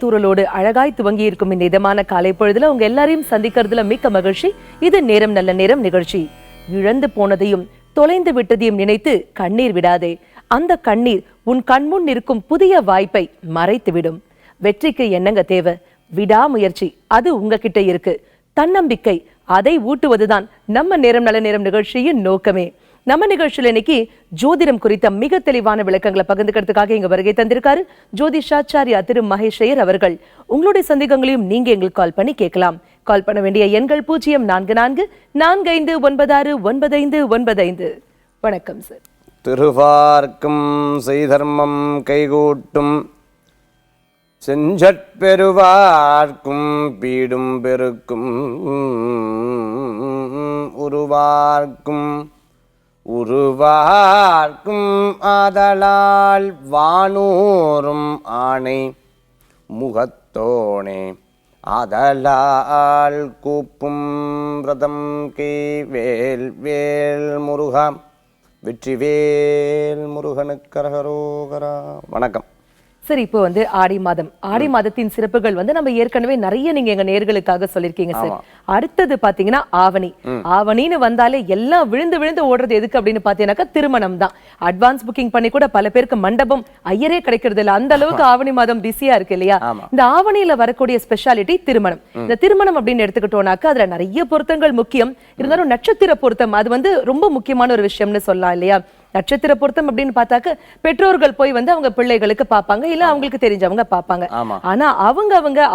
தூறலோடு அழகாய் துவங்கி இருக்கும் இந்த இதமான காலை பொழுதுல உங்க எல்லாரையும் சந்திக்கிறதுல மிக்க மகிழ்ச்சி. இது நேரம் நல்ல நேரம் நிகழ்ச்சி. இழந்து போனதையும் தொலைந்து விட்டதையும் நினைத்து கண்ணீர் விடாதே. அந்த கண்ணீர் உன் கண்முன் இருக்கும் புதிய வாய்ப்பை மறைத்துவிடும். வெற்றிக்கு என்னங்க தேவை? விடாமுயற்சி, அது உங்ககிட்ட இருக்கு. தன்னம்பிக்கை, அதை ஊட்டுவதுதான் நம்ம நேரம் நல்ல நேரம் நிகழ்ச்சியின் நோக்கமே. நம்ம நிகழ்ச்சியில் இன்னைக்கு ஜோதிடம் குறித்த மிக தெளிவான விளக்கங்களை பகிர்ந்துக்கிறதுக்காக இங்க வருகை தந்திருக்காரு ஜோதிஷாச்சாரியா திரு மகேஷ் ஐயர் அவர்கள். உங்களுடைய சந்தேகங்களையும் நீங்க எங்களுக்கு கால் பண்ணி கேட்கலாம். கால் பண்ண வேண்டிய எண்கள் 0444459595. வணக்கம் சார். திருவார்க்கும் செய்தர்மம் கைகூட்டும் செஞ்சற்பெருவார்க்கும் பீடும் பெருக்கும் உருவார்க்கும் ஆதலால் வானூரும் ஆணை முகத்தோனே ஆதலால் கூப்பும் விரதம் கை வேல் வேல் முருகா வெற்றிவேல் முருகனுக்கு அரகரோகரா. வணக்கம். சரி, இப்போ ஆடி மாதம், ஆடி மாதத்தின் சிறப்புகள் நம்ம ஏற்கனவே நிறைய நீங்க எங்க நேர்களுக்காக சொல்லிருக்கீங்க சார். அடுத்தது பாத்தீங்கன்னா ஆவணி. ஆவணின்னு வந்தாலே எல்லாம் விழுந்து விழுந்து ஓடுறது எதுக்கு அப்படின்னு பாத்தீங்கன்னாக்கா திருமணம் தான். அட்வான்ஸ் புக்கிங் பண்ணி கூட பல பேருக்கு மண்டபம் ஐயரே கிடைக்கிறது இல்ல, அந்த அளவுக்கு ஆவணி மாதம் பிஸியா இருக்கு இல்லையா? இந்த ஆவணியில வரக்கூடிய ஸ்பெஷாலிட்டி திருமணம். இந்த திருமணம் அப்படின்னு எடுத்துக்கிட்டோம்னாக்கா அதுல நிறைய பொருத்தங்கள் முக்கியம். இருந்தாலும் நட்சத்திர பொருத்தம் அது ரொம்ப முக்கியமான ஒரு விஷயம்னு சொல்லலாம் இல்லையா? நட்சத்திர பொருத்தம் அப்படின்னு பார்த்தாக்க பெற்றோர்கள் போய் அவங்க பிள்ளைகளுக்கு பார்ப்பாங்க, இல்ல அவங்களுக்கு தெரிஞ்சவங்க பார்ப்பாங்க. ஆனா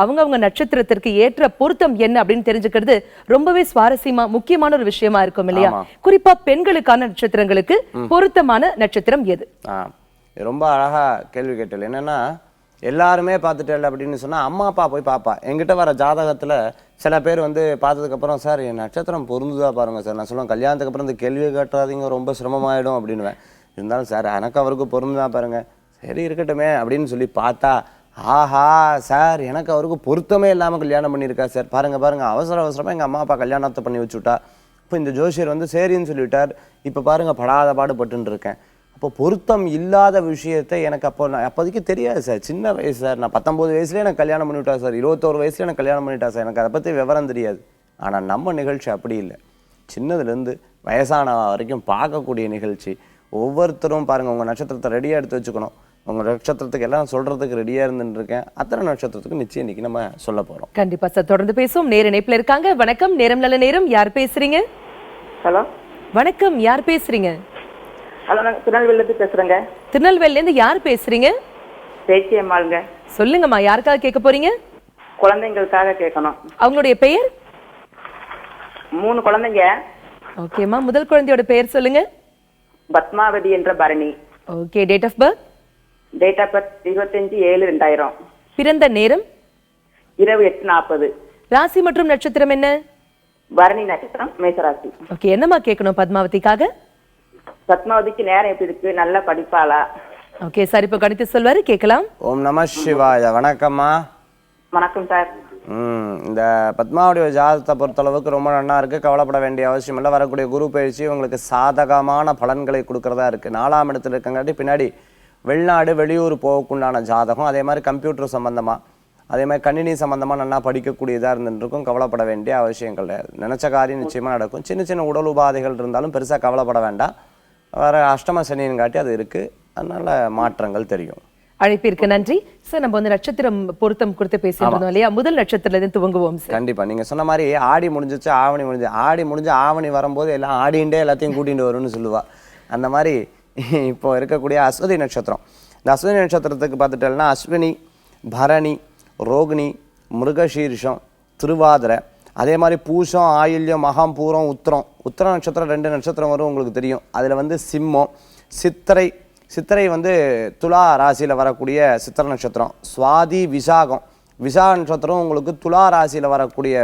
அவங்க நட்சத்திரத்திற்கு ஏற்ற பொருத்தம் என்ன அப்படின்னு தெரிஞ்சுக்கிறது ரொம்பவே சுவாரஸ்யமா முக்கியமான ஒரு விஷயமா இருக்கும் இல்லையா? குறிப்பா பெண்களுக்கான நட்சத்திரங்களுக்கு பொருத்தமான நட்சத்திரம் எது? ரொம்ப அழகா கேள்வி கேட்டல். என்னன்னா எல்லாருமே பார்த்துட்டேன் அப்படின்னு சொன்னா அம்மா அப்பா போய் பாப்பா. என்கிட்ட வர ஜாதகத்துல சில பேர் பார்த்ததுக்கு அப்புறம் சார் என் நட்சத்திரம் பொருந்துதா பாருங்க சார். நான் சொல்லுவேன் கல்யாணத்துக்கு அப்புறம் இந்த கேள்வி கேட்டாதீங்க, ரொம்ப சிரமமாயிடும் அப்படின்னுவேன். இருந்தாலும் சார் எனக்கு அவருக்கு பொருந்துதா பாருங்க, சரி இருக்கட்டுமே அப்படின்னு சொல்லி பார்த்தா ஆஹா சார் எனக்கு அவருக்கு பொருத்தமே இல்லாமல் கல்யாணம் பண்ணியிருக்கா சார். பாருங்க அவசரமா எங்கள் அம்மா அப்பா கல்யாணத்தை பண்ணி வச்சுட்டா. இப்போ இந்த ஜோசியர் சரின்னு சொல்லிவிட்டார். இப்போ பாருங்க படாத பாடுபட்டுன்னு இருக்கேன். அப்போ பொருத்தம் இல்லாத விஷயத்தை எனக்கு அப்போதைக்கு தெரியாது சார். சின்ன வயசு சார், நான் 19 வயசுலேயே எனக்கு கல்யாணம் பண்ணிவிட்டா சார், 21 வயசுலேயே எனக்கு கல்யாணம் பண்ணிட்டா சார். எனக்கு அதை பற்றி விவரம் தெரியாது. ஆனால் நம்ம நிகழ்ச்சி அப்படி இல்லை. சின்னதுலேருந்து வயசான வரைக்கும் பார்க்கக்கூடிய நிகழ்ச்சி. ஒவ்வொருத்தரும் பாருங்கள் உங்கள் நட்சத்திரத்தை ரெடியாக எடுத்து வச்சுக்கணும். உங்கள் நட்சத்திரத்துக்கு எல்லாம் சொல்கிறதுக்கு ரெடியாக இருந்துருக்கேன். அத்தனை நட்சத்திரத்துக்கு நிச்சயம் இன்னைக்கு நம்ம சொல்ல போகிறோம். கண்டிப்பாக சார், தொடர்ந்து பேசுவோம். நேர இணைப்பில் இருக்காங்க. வணக்கம், நேரம் நல்ல நேரம். யார் பேசுறீங்க? ஹலோ வணக்கம், யார் பேசுறீங்க? ஹலோ, நான் திருநெல்வேலியிலேருந்து பேசுகிறேங்க. திருநெல்வேலியிலேருந்து யார் பேசுறீங்க? பேச்சி அம்மாளுங்க. சொல்லுங்கம்மா, யாருக்காக கேட்க போறீங்க? குழந்தைங்களுக்காக கேட்கணும். அவங்களுடைய பெயர்? 3 குழந்தைங்க. ஓகேம்மா, முதல் குழந்தையோட பெயர் சொல்லுங்க. பத்மாவதி என்ற Bharani. Okay, date of birth? Date of birth 25/7/2000. பிறந்த நேரம்? இரவு 8:40. ராசி மற்றும் நட்சத்திரம் என்ன? பரணி நட்சத்திரம், மேசராசி. ஓகே, என்னம்மா கேட்கணும் பத்மாவதிக்காக? பத்மாவதிக்கு நேரம் எப்படி இருக்கு? நல்ல படிப்பாளா? ஓகே சார், இப்போ கணித்து சொல்வாரு, கேட்கலாம். ஓம் நம சிவாய. வணக்கம்மா. வணக்கம் சார். இந்த பத்மாவுடைய ஜாதகத்தை பொறுத்தளவுக்கு ரொம்ப நல்லா இருக்குது. கவலைப்பட வேண்டிய அவசியம் இல்லை. வரக்கூடிய குரு பயிற்சி உங்களுக்கு சாதகமான பலன்களை கொடுக்கறதா இருக்குது. 4ஆம் இடத்துல இருக்கங்காட்டி பின்னாடி வெளிநாடு வெளியூர் போகக்குண்டான ஜாதகம். அதே மாதிரி கம்ப்யூட்டர் சம்மந்தமாக, அதே மாதிரி கணினி சம்மந்தமாக நல்லா படிக்கக்கூடியதாக இருந்துருக்கும். கவலைப்பட வேண்டிய அவசியம் கிடையாது. நினச்ச காரியம் நிச்சயமாக நடக்கும். சின்ன சின்ன உடல் உபாதைகள் இருந்தாலும் பெருசாக கவலைப்பட வேண்டாம். வர அஷ்டம சனியின் காட்டி அது இருக்குது. அதனால் மாற்றங்கள் தெரியும். அழைப்பிற்கு நன்றி சார். நம்ம நட்சத்திரம் பொருத்தம் கொடுத்து பேசியிருந்தோம் இல்லையா? முதல் நட்சத்திரத்திலிருந்து துவங்குவோம் சார். கண்டிப்பா நீங்க சொன்ன மாதிரி ஆடி முடிஞ்சிச்சு, ஆவணி முடிஞ்சு. ஆடி முடிஞ்சு ஆவணி வரும்போது எல்லாம் ஆடிண்டே எல்லாத்தையும் கூட்டிட்டு வரும்னு சொல்லுவா. அந்த மாதிரி இப்போ இருக்கக்கூடிய அஸ்வதி நட்சத்திரம். இந்த அஸ்வதி நட்சத்திரத்துக்கு பார்த்துட்டேன்னா அஸ்வினி, பரணி, ரோகிணி, மிருகசீர்ஷம், திருவாதிரை, அதே மாதிரி பூசம், ஆயில்யம், மகம், பூரம், உத்திரம். உத்திர நட்சத்திரம் 2 நட்சத்திரம் வரும் உங்களுக்கு தெரியும். அதில் சிம்மம், சித்திரை. சித்திரை துலா ராசியில் வரக்கூடிய சித்திர நட்சத்திரம். சுவாதி, விசாகம். விசாக நட்சத்திரம் உங்களுக்கு துலா ராசியில் வரக்கூடிய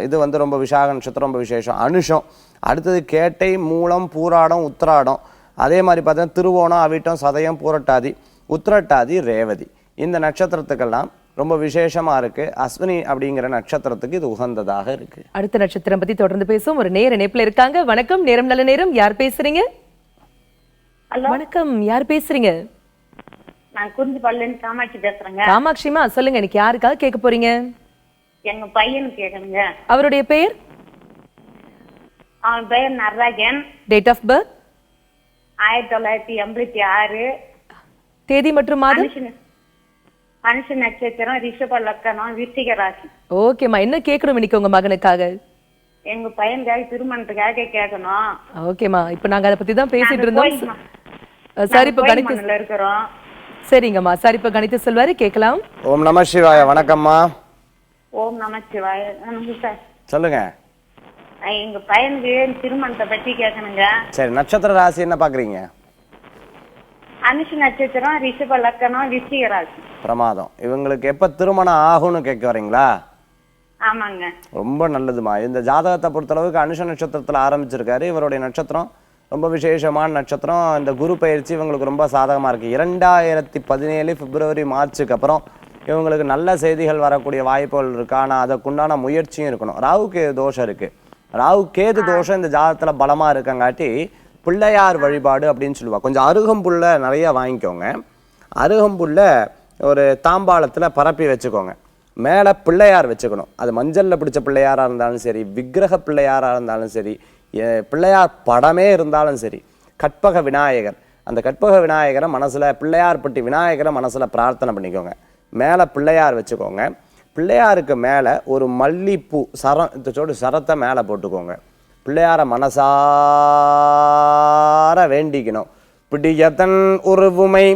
இது ரொம்ப விசாக நட்சத்திரம் ரொம்ப விசேஷம். அனுஷம். அடுத்தது கேட்டை, மூலம், பூராடம், உத்திராடம். அதே மாதிரி பார்த்தீங்கன்னா திருவோணம், அவிட்டம், சதயம், பூரட்டாதி, உத்திரட்டாதி, ரேவதி. இந்த நட்சத்திரத்துக்கெல்லாம் ரொம்ப விசேஷமா இருக்கு. அஸ்வினி அப்படிங்கிற நட்சத்திரத்துக்கு இது உகந்ததாக இருக்கு. அடுத்த நட்சத்திரம் பத்தி தொடர்ந்து பேசுவோம். ஒரு நேர இணைப்புல இருக்காங்க. வணக்கம், நேரம் நல்ல நேரம். யார் பேசுறீங்க? வணக்கம், யார் பேசுறீங்க? நான் குறிஞ்சிப்பாடிலேருந்து காமாட்சி பேசுறேங்க. காமாட்சிமா சொல்லுங்க, இன்னைக்கு யாருக்காக கேட்க போறீங்க? எங்க பையனுக்கு கேட்கணுங்க. அவருடைய பெயர்? அவன் பெயர் நடராஜன். Date of birth? 1986. தேதி மற்றும் மாதம்? மனுஷ நட்சத்திரம், ரிஷப லக்கணம், விருச்சிக ராசி. ஓகேம்மா, என்ன கேட்கணும் இன்னைக்கு உங்க மகனுக்காக? எங்க பையனுக்காக திருமணத்துக்காக கேட்கணும். ஓகேம்மா, இப்ப நாங்க அதை பத்தி தான் பேசிட்டு இருந்தோம். சரி, சரி, இப்ப கணித்து இருக்கிறோம். சரிங்கம்மா, சரி இப்ப கணித்து சொல்வாரு, கேட்கலாம். ஓம் நம சிவாய. வணக்கம்மா. ஓம் நமச்சிவாய. சார் சொல்லுங்க. எங்க பையனுக்கு திருமணத்தை பத்தி கேட்கணுங்க. சரி, நட்சத்திர ராசி என்ன பாக்குறீங்க? அனுஷ நட்சத்திரம், ரிஷப லக்கணம், விருச்சிக ராசி. பிரமாதம். இவங்களுக்கு எப்ப திருமணம் ஆகும்னு கேட்க வரீங்களா? ஆமாங்க. ரொம்ப நல்லதுமா. இந்த ஜாதகத்தை பொறுத்தளவுக்கு அனுஷ நட்சத்திரத்துல ஆரம்பிச்சிருக்காரு. இவருடைய நட்சத்திரம் ரொம்ப விசேஷமான நட்சத்திரம். இந்த குரு பயிற்சி இவங்களுக்கு ரொம்ப சாதகமா இருக்கு. 2017 பிப்ரவரி மார்ச்சுக்கு அப்புறம் இவங்களுக்கு நல்ல செய்திகள் வரக்கூடிய வாய்ப்புகள் இருக்கு. ஆனா அதுக்குண்டான முயற்சியும் இருக்கணும். ராகு கேது தோஷம் இருக்கு. ராகு கேது தோஷம் இந்த ஜாதகத்துல பலமா இருக்கங்காட்டி பிள்ளையார் வழிபாடு அப்படின்னு சொல்லுவா. கொஞ்சம் அருகம்புல்ல நிறைய வாங்கிக்கோங்க. அருகம்புல்ல ஒரு தாம்பாளத்துல பரப்பி வச்சுக்கோங்க. மேலே பிள்ளையார் வச்சுக்கணும். அது மஞ்சளில் பிடிச்ச பிள்ளையாராக இருந்தாலும் சரி, விக்கிரக பிள்ளையாராக இருந்தாலும் சரி, பிள்ளையார் படமே இருந்தாலும் சரி, கற்பக விநாயகர், அந்த கற்பக விநாயகரை மனசில், பிள்ளையார்பட்டி விநாயகரை மனசில் பிரார்த்தனை பண்ணிக்கோங்க. மேலே பிள்ளையார் வச்சுக்கோங்க. பிள்ளையாருக்கு மேலே ஒரு மல்லிப்பூ சரத்தை மேலே போட்டுக்கோங்க. பிள்ளையார மனசார வேண்டிக்கணும். பிடியதன் உருவுமை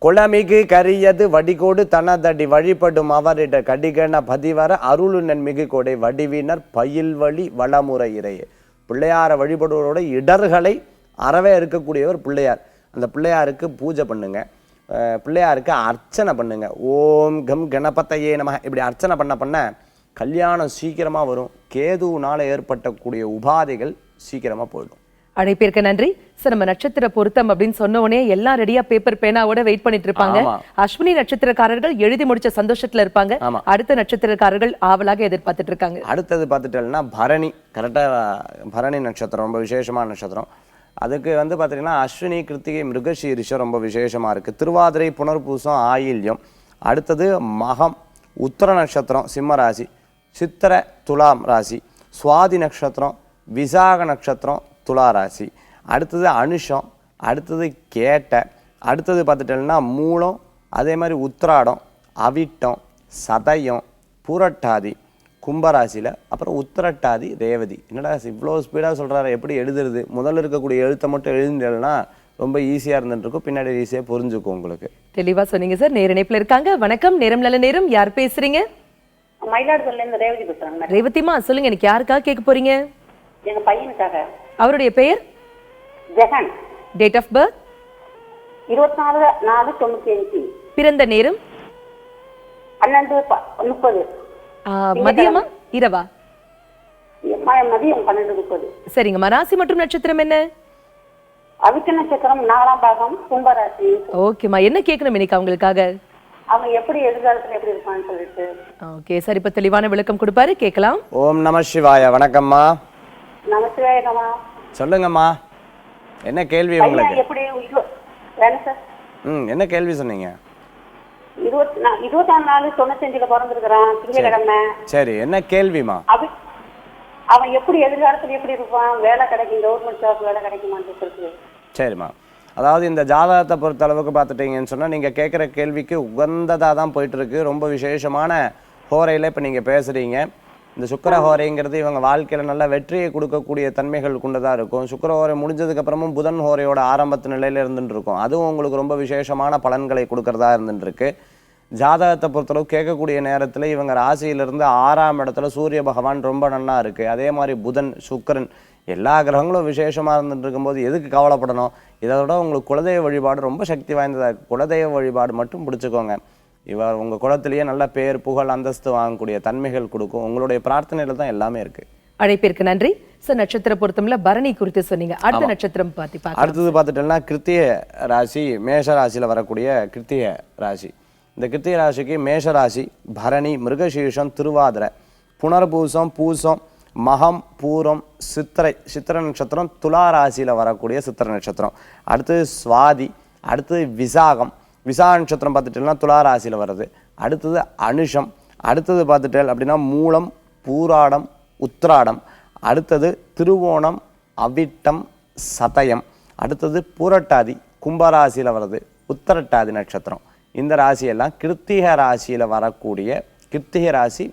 குளமிகு கரியது வடிகோடு தனதடி வழிபடும் அவரிட கடிகன பதிவர அருளு நன்மிகு கொடை வடிவினர் பயில் வழி வளமுறை இறையே. பிள்ளையார வழிபடுவரோட இடர்களை அறவே இருக்கக்கூடியவர் பிள்ளையார். அந்த பிள்ளையாருக்கு பூஜை பண்ணுங்க. பிள்ளையாருக்கு அர்ச்சனை பண்ணுங்க. ஓம் கம் கணபதையே நம. இப்படி அர்ச்சனை பண்ண கல்யாணம் சீக்கிரமா வரும். கேதுனால ஏற்பட்டக்கூடிய உபாதைகள் சீக்கிரமா போயிடும். அழைப்பிற்கு நன்றி சார். நம்ம நட்சத்திர பொருத்தம் அப்படின்னு சொன்ன உடனே எல்லாம் ரெடியா பேப்பர் பேனாவோட வெயிட் பண்ணிட்டு இருப்பாங்க. அஸ்வினி நட்சத்திரக்காரர்கள் எழுதி முடிச்ச சந்தோஷத்துல இருப்பாங்க. அடுத்த நட்சத்திரக்காரர்கள் ஆவலாக எதிர்பார்த்துட்டு இருக்காங்க. அடுத்தது பார்த்துட்டேன்னா பரணி. கரெக்டா பரணி நட்சத்திரம் ரொம்ப விசேஷமான நட்சத்திரம். அதுக்கு வந்து பார்த்தீங்கன்னா அஸ்வினி, கிருத்திகை, மிருகசீரிஷம் ரொம்ப விசேஷமா இருக்கு. திருவாதிரை, புனர்பூசம், ஆயில்யம். அடுத்தது மகம், உத்தர நட்சத்திரம் சிம்ம ராசி, சித்திர துலாம் ராசி, சுவாதி நட்சத்திரம், விசாக நட்சத்திரம் துலா ராசி. அடுத்தது அனுஷம், அடுத்தது கேட்டை, அடுத்தது பார்த்துட்டேன்னா மூலம், அதே மாதிரி உத்திராடம், அவிட்டம், சதயம், பூரட்டாதி கும்பராசியில், அப்புறம் உத்திரட்டாதி, ரேவதி. என்னடா இவ்வளோ ஸ்பீடாக சொல்கிறாரு, எப்படி எழுதுறது? முதல்ல இருக்கக்கூடிய எழுத்தை மட்டும் எழுதுனா ரொம்ப ஈஸியாக இருந்துருக்கும், பின்னாடி ஈஸியாக புரிஞ்சுக்கும் உங்களுக்கு. தெளிவாக சொன்னீங்க சார். நேர இணைப்பில் இருக்காங்க. வணக்கம், நேரம் நல்ல நேரம். யார் பேசுறீங்க? மயிலாடுதுறையிலேருந்து ரேவதி பேசுறாங்க. ரேவதிமா சொல்லுங்க, எனக்கு யாருக்காக கேட்க போறீங்க? எங்க பையனுக்காக. அவருடைய பெயர்? ஜெகன். Date of birth? 24/4/95. பிறந்த நேரம்? 12:30. மதியமா இரவா? மதியம் 12:30. சரிங்கம்மா. ராசி மற்றும் நட்சத்திரம் என்ன? அவிட்ட நட்சத்திரம், 4ஆம் பாகம், கும்பராசி. ஓகேம்மா, என்ன கேட்கணும் இன்னைக்கு அவங்களுக்காக? அவன் எப்படி எதிர்காலத்துல எப்படி இருப்பான்னு சொல்லிட்டு. ஓகே சார், இப்ப தெளிவான விளக்கம் கொடுப்பாரு, கேட்கலாம். ஓம் நம சிவாய. வணக்கம்மா. நமஸ்காரம்மா. சொல்லுங்கம்மா, என்ன கேள்வி உங்களுக்கு? எப்படி சார்? என்ன கேள்வி சொன்னீங்க? 24/4/95 பிறந்திருக்கிறான். திங்கட்கிழமை. சரி, என்ன கேள்விமா? அவன் எப்படி எதிர்காலத்துல எப்படி இருப்பான்? வேலை கிடைக்கும், கவர்மெண்ட் ஜாப் வேலை கிடைக்குமான்னு சொல்லிட்டு. சரிம்மா. அதாவது இந்த ஜாதகத்தை பொறுத்த அளவுக்கு பார்த்துட்டீங்கன்னு சொன்னால் நீங்கள் கேட்குற கேள்விக்கு உகந்ததாக தான் போயிட்டுருக்கு. ரொம்ப விசேஷமான ஹோரையில் இப்போ நீங்கள் பேசுகிறீங்க. இந்த சுக்கிர ஹோரைங்கிறது இவங்க வாழ்க்கையில் நல்ல வெற்றியை கொடுக்கக்கூடிய தன்மைகள் கொண்டதாக இருக்கும். சுக்கிர ஹோரை முடிஞ்சதுக்கப்புறமும் புதன் ஹோரையோட ஆரம்பத்து நிலையில் இருந்துட்டு இருக்கும். அதுவும் உங்களுக்கு ரொம்ப விசேஷமான பலன்களை கொடுக்கறதா இருந்துட்டுருக்கு. ஜாதகத்தை பொறுத்தளவு கேட்கக்கூடிய நேரத்தில் இவங்க ராசியிலிருந்து 6ஆம் இடத்துல சூரிய பகவான் ரொம்ப நல்லா இருக்குது. அதே மாதிரி புதன், சுக்கிரன், எல்லா கிரகங்களும் விசேஷமாக இருந்துட்டு இருக்கும்போது எதுக்கு கவலைப்படணும்? இதோட உங்களுக்கு குலதெய்வ வழிபாடு ரொம்ப சக்தி வாய்ந்ததாக இருக்குது. குலதெய்வ வழிபாடு மட்டும் பிடிச்சிக்கோங்க. இவர் உங்கள் குலத்திலேயே நல்ல பேர், புகழ், அந்தஸ்து வாங்கக்கூடிய தன்மைகள் கொடுக்கும். உங்களுடைய பிரார்த்தனையில தான் எல்லாமே இருக்குது. அழைப்பிற்கு நன்றி சார். நட்சத்திர பொருத்தம்ல பரணி குறித்து சொன்னீங்க. அடுத்த நட்சத்திரம் அடுத்தது பார்த்துட்டோம்னா கிருத்திய ராசி, மேஷ ராசியில் வரக்கூடிய கிருத்திய ராசி. இந்த கிருத்திய ராசிக்கு மேஷ ராசி, பரணி, மிருகசீர்ஷம், திருவாதிரை, புனர்பூசம், பூசம், மகம், பூரம், சித்திர நட்சத்திரம் துலா ராசியில் வரக்கூடிய சித்திர நட்சத்திரம். அடுத்தது சுவாதி, அடுத்தது விசாகம், விசா நட்சத்திரம் பார்த்துட்டேன்னா துலா ராசியில் வர்றது. அடுத்தது அனுஷம். அடுத்தது பார்த்துட்டேன் அப்படின்னா மூலம், பூராடம், உத்திராடம். அடுத்தது திருவோணம், அவிட்டம், சதயம். அடுத்தது பூரட்டாதி கும்பராசியில் வர்றது, உத்தரட்டாதி நட்சத்திரம். இந்த ராசியெல்லாம் கிருத்திக ராசியில் வரக்கூடிய, கிருத்திக ராசி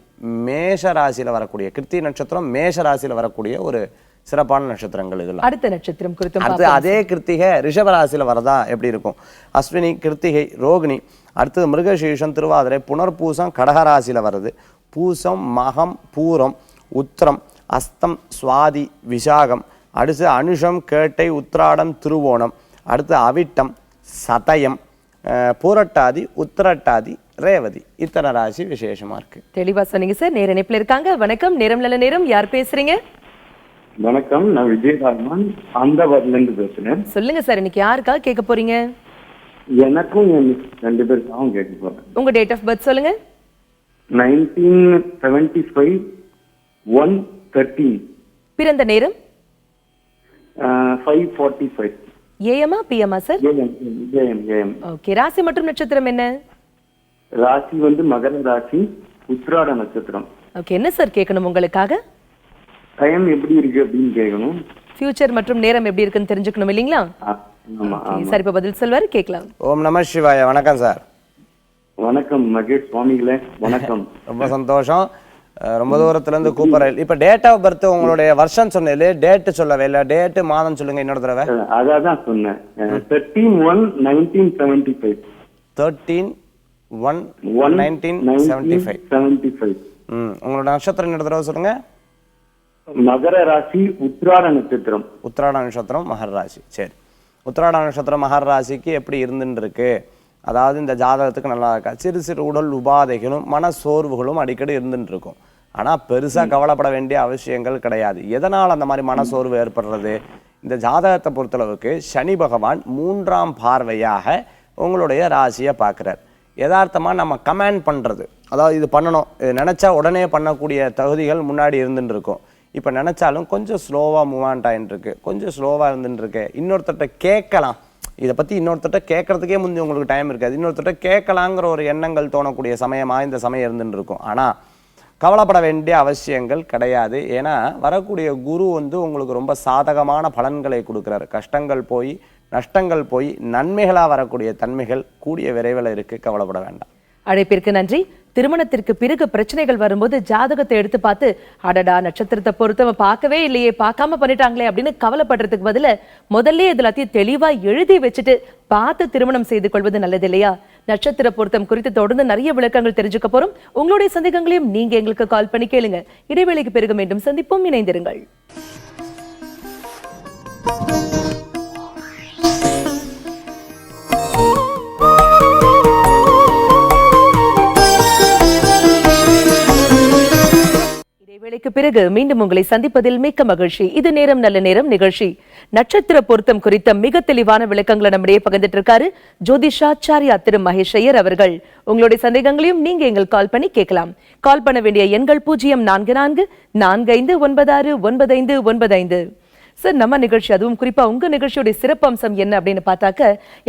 மேஷ ராசியில் வரக்கூடிய, கிருத்திக நட்சத்திரம் மேஷ ராசியில் வரக்கூடிய ஒரு சிறப்பான நட்சத்திரங்கள் இதெல்லாம். அடுத்த நட்சத்திரம் குறித்து அடுத்து அதே கிருத்திகை ரிஷபராசியில் வரதா எப்படி இருக்கும்? அஸ்வினி, கிருத்திகை, ரோகிணி. அடுத்தது மிருகசீஷம், திருவாதிரை, புனர்பூசம் கடகராசியில் வருது. பூசம், மகம், பூரம், உத்திரம், அஸ்தம், சுவாதி, விசாகம். அடுத்து அனுஷம், கேட்டை, உத்திராடம், திருவோணம். அடுத்து அவிட்டம், சதயம், பூரட்டாதி, உத்திரட்டாதி, ரேவதி. இத்தனை ராசி விசேஷமா இருக்கு. தெளிவா சொன்னீங்க சார். நேர இணைப்புல இருக்காங்க. வணக்கம், நேரம் நல்ல நேரம். யார் பேசுறீங்க? வணக்கம், நான் விஜயராகவன் அந்தவர்ல இருந்து பேசுறேன். சொல்லுங்க சார், இன்னைக்கு யாருக்காக கேட்க போறீங்க? எனக்கும் என் 2 பேருக்காகவும் கேட்க போறேன். உங்க டேட் ஆஃப் பர்த் சொல்லுங்க. 1975 1/13. பிறந்த நேரம் 5:45 ஏஎம்மா பிஎம்மா சார்? AM. ஓகே. ராசி மற்றும் நட்சத்திரம் என்ன? ராசி வந்து மகர ராசி, உத்திராட நட்சத்திரம். ஓகே. என்ன சார் கேட்கணும் உங்களுக்காக? டைம் எப்படி இருக்கு அப்படின்னு கேட்கணும். ஃபியூச்சர் மற்றும் நேரம் எப்படி இருக்குன்னு தெரிஞ்சுக்கணும் இல்லீங்களா? ஆமா. சார் இப்ப பதில் சொல்வாரு, கேட்கலாம். ஓம் நம சிவாய. வணக்கம் சார். வணக்கம் மகேஷ் சுவாமிகளே, வணக்கம். ரொம்ப சந்தோஷம். ரொம்ப தூரத்துல இருந்து கூப்பிடுறேன். இப்ப டேட் ஆஃப் பர்த் உங்களுடைய வருஷம் சொன்னீங்களே, டேட் சொல்லவே இல்லை. டேட் மாதம் சொல்லுங்க இன்னொரு தடவை. அதான் சொன்னேன். 13/1/1975. 13/1/1975. உங்களோட நட்சத்திரம் இன்னொரு தடவை சொல்லுங்க. மகர ராசி, உத்திராட நட்சத்திரம். உத்திராட நட்சத்திரம், மகர ராசி. சரி, உத்திராட நட்சத்திரம் மகர ராசிக்கு எப்படி இருந்துட்டு இருக்கு? அதாவது இந்த ஜாதகத்துக்கு நல்லா இருக்கா? சிறு சிறு உடல் உபாதைகளும் மன சோர்வுகளும் அடிக்கடி இருந்துட்டு இருக்கும். ஆனால் பெருசாக கவலைப்பட வேண்டிய அவசியங்கள் கிடையாது. எதனால் அந்த மாதிரி மனசோர்வு ஏற்படுறது? இந்த ஜாதகத்தை பொறுத்தளவுக்கு சனி பகவான் 3ஆம் பார்வையாக உங்களுடைய ராசியை பார்க்குறார். யதார்த்தமாக நம்ம கமாண்ட் பண்ணுறது, அதாவது இது பண்ணணும், இது நினச்சா உடனே பண்ணக்கூடிய தகுதிகள் முன்னாடி இருந்துட்டு இருக்கும். இப்போ நினச்சாலும் கொஞ்சம் ஸ்லோவாக மூவ் ஆன் ஆகிட்டு இருக்கு, கொஞ்சம் ஸ்லோவாக இருந்துட்டு இருக்கு. இன்னொருத்தட்ட கேட்கலாம், இதை பற்றி இன்னொருத்தட்ட கேட்கறதுக்கே முந்தி உங்களுக்கு டைம் இருக்காது. இன்னொருத்தட்ட கேட்கலாங்கிற ஒரு எண்ணங்கள் தோணக்கூடிய சமயமாக இந்த சமயம் இருந்துட்டு இருக்கும். ஆனால் கவலைப்பட வேண்டிய அவசியங்கள் கிடையாது. ஏன்னா வரக்கூடிய குரு வந்து உங்களுக்கு ரொம்ப சாதகமான பலன்களை கொடுக்குறாரு. கஷ்டங்கள் போய் நஷ்டங்கள் போய் நன்மைகளாக வரக்கூடிய தன்மைகள் கூடிய விரைவில் இருக்குது. கவலைப்பட வேண்டாம். அழைப்பிற்கு நன்றி. திருமணத்திற்கு பிறகு பிரச்சனைகள் வரும்போது ஜாதகத்தை எடுத்து பார்த்து அடடா நட்சத்திரத்தை பொறுத்தவ பார்க்கவே இல்லையே, பார்க்காம பண்ணிட்டாங்களே அப்படின்னு கவலைப்படுறதுக்கு பதில முதல்ல எல்லாத்தையும் தெளிவா எழுதி வச்சுட்டு பார்த்து திருமணம் செய்து கொள்வது நல்லது இல்லையா? நட்சத்திர பொருத்தம் குறித்து தொடர்ந்து நிறைய விளக்கங்கள் தெரிஞ்சுக்க போறோம். உங்களுடைய சந்தேகங்களையும் நீங்க எங்களுக்கு கால் பண்ணி கேளுங்க. இடைவேளைக்கு பிறகு மீண்டும் சந்திப்போம். இணைந்திருங்கள். வேளைக்கு பிறகு மீண்டும் உங்களை சந்திப்பதில் மிக்க மகிழ்ச்சி. இது நேரம் நல்ல நேரம் நிகழ்ச்சி. நட்சத்திர பொருத்தம் குறித்த மிக தெளிவான விளக்கங்களை நம்மிடையே பகிர்ந்துட்டு இருக்காரு ஜோதிஷாச்சாரியா திரு மகேஷ் ஐயர் அவர்கள். உங்களுடைய சந்தேகங்களையும் நீங்க எங்கள் கால் பண்ணி கேட்கலாம். கால் பண்ண வேண்டிய எண்கள் 0444459595. சார், நம்ம நிகழ்ச்சி, அதுவும் குறிப்பா உங்க நிகழ்ச்சியோட சிறப்பம்சம் என்ன அப்படின்னு பார்த்தாக்க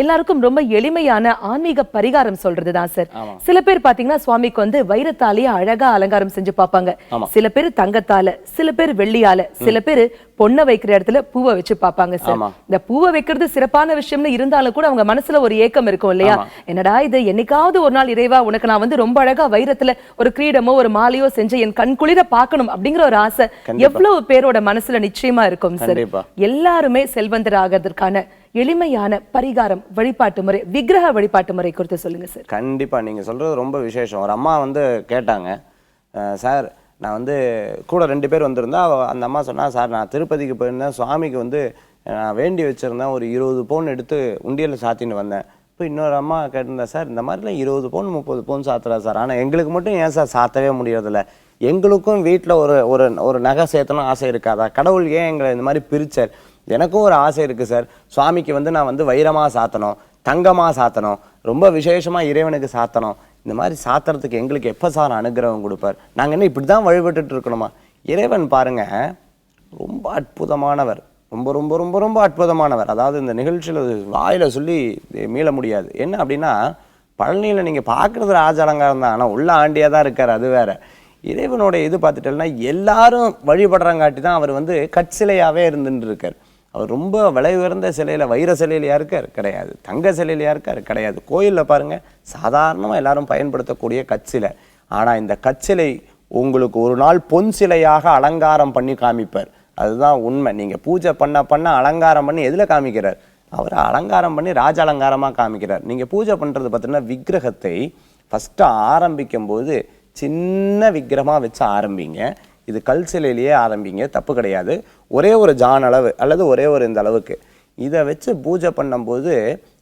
எல்லாருக்கும் ரொம்ப எளிமையான ஆன்மீக பரிகாரம் சொல்றதுதான் சார். சில பேர் பாத்தீங்கன்னா சுவாமிக்கு வந்து வைரத்தாலேயே அழகா அலங்காரம் செஞ்சு பார்ப்பாங்க. சில பேர் தங்கத்தால, சில பேர் வெள்ளியால, சில பேர் பொண்ணை வைக்கிற இடத்துல பூவை வச்சு பார்ப்பாங்க சார். இந்த பூவை வைக்கிறது சிறப்பான விஷயம்னு இருந்தாலும் கூட அவங்க மனசுல ஒரு ஏக்கம் இருக்கும் இல்லையா? என்னடா இது, என்னைக்காவது ஒரு நாள் இறைவா உனக்கு நான் வந்து ரொம்ப அழகா வைரத்துல ஒரு கிரீடமோ ஒரு மாலையோ செஞ்சு என் கண் குளிர பார்க்கணும் அப்படிங்கிற ஒரு ஆசை எவ்வளவு பேரோட மனசுல நிச்சயமா இருக்கும் சார். எல்லாருமே செல்வந்தர் ஆகிறதுக்கான எளிமையான பரிகாரம், வழிபாட்டு முறை, விக்கிரக வழிபாட்டு முறை குறித்து சொல்லுங்க சார். கண்டிப்பா, நீங்க சொல்றது ரொம்ப விசேஷம். ஒரு அம்மா வந்து கேட்டாங்க, சார் நான் வந்து கூட 2 பேர் வந்திருந்தா, அந்த அம்மா சொன்னா, சார் நான் திருப்பதிக்கு போயிருந்தேன், சுவாமிக்கு வந்து நான் வேண்டி வச்சிருந்தேன், ஒரு 20 பவுன் எடுத்து உண்டியலில் சாத்தின்னு வந்தேன். இப்போ இன்னொரு அம்மா கேட்டிருந்தா, சார் இந்த மாதிரிலாம் 20 பவுன் 30 பவுன் சாத்துறா சார், ஆனால் எங்களுக்கு மட்டும் ஏன் சார் சாத்தவே முடியறதில்ல? எங்களுக்கும் வீட்டில் ஒரு நகை சேர்த்தணும் ஆசை இருக்காதா? கடவுள் ஏன் எங்களை இந்த மாதிரி பிரிச்சார்? எனக்கும் ஒரு ஆசை இருக்குது சார். சுவாமிக்கு வந்து நான் வந்து வைரமாக சாத்தணும், தங்கமாக சாத்தணும், ரொம்ப விசேஷமாக இறைவனுக்கு சாத்தணும். இந்த மாதிரி சாத்துறதுக்கு எங்களுக்கு எப்போ சார் அனுகிரகம் கொடுப்பார்? நாங்கள் என்ன இப்படி தான் வழிபட்டுட்டு இருக்கணுமா? இறைவன் பாருங்க ரொம்ப அற்புதமானவர். ரொம்ப ரொம்ப ரொம்ப ரொம்ப அற்புதமானவர். அதாவது இந்த நிகழ்ச்சியில் வாயில சொல்லி மீள முடியாது. என்ன அப்படின்னா, பழனியில் நீங்கள் பார்க்குறது ராஜ அலங்காரம் தான், ஆனால் உள்ள ஆண்டியாக தான் இருக்கார். அது வேற. இறைவனோட இது பார்த்துட்டோம்னா எல்லாரும் வழிபடுறங்காட்டி தான் அவர் வந்து கற்சிலையாகவே இருந்துட்டு இருக்கார். அவர் ரொம்ப விலை உயர்ந்த சிலையில், வைர சிலையிலையா இருக்கார்? கிடையாது. தங்க சிலையிலையா இருக்கார்? கிடையாது. கோயிலில் பாருங்கள், சாதாரணமாக எல்லாரும் பயன்படுத்தக்கூடிய கற்சிலை. ஆனால் இந்த கற்சிலை உங்களுக்கு ஒரு நாள் பொன் சிலையாக அலங்காரம் பண்ணி காமிப்பார். அதுதான் உண்மை. நீங்கள் பூஜை பண்ண அலங்காரம் பண்ணி எதில் காமிக்கிறார்? அவர் அலங்காரம் பண்ணி ராஜ அலங்காரமாக காமிக்கிறார். நீங்கள் பூஜை பண்ணுறது பார்த்தீங்கன்னா விக்கிரகத்தை ஃபஸ்ட்டு ஆரம்பிக்கும் போது சின்ன விக்கிரகமாக வச்சு ஆரம்பிங்க. இது கல் சிலையிலேயே ஆரம்பிங்க, தப்பு கிடையாது. ஒரே ஒரு ஜான் அளவு அல்லது ஒரே ஒரு இந்த அளவுக்கு இதை வச்சு பூஜை பண்ணும்போது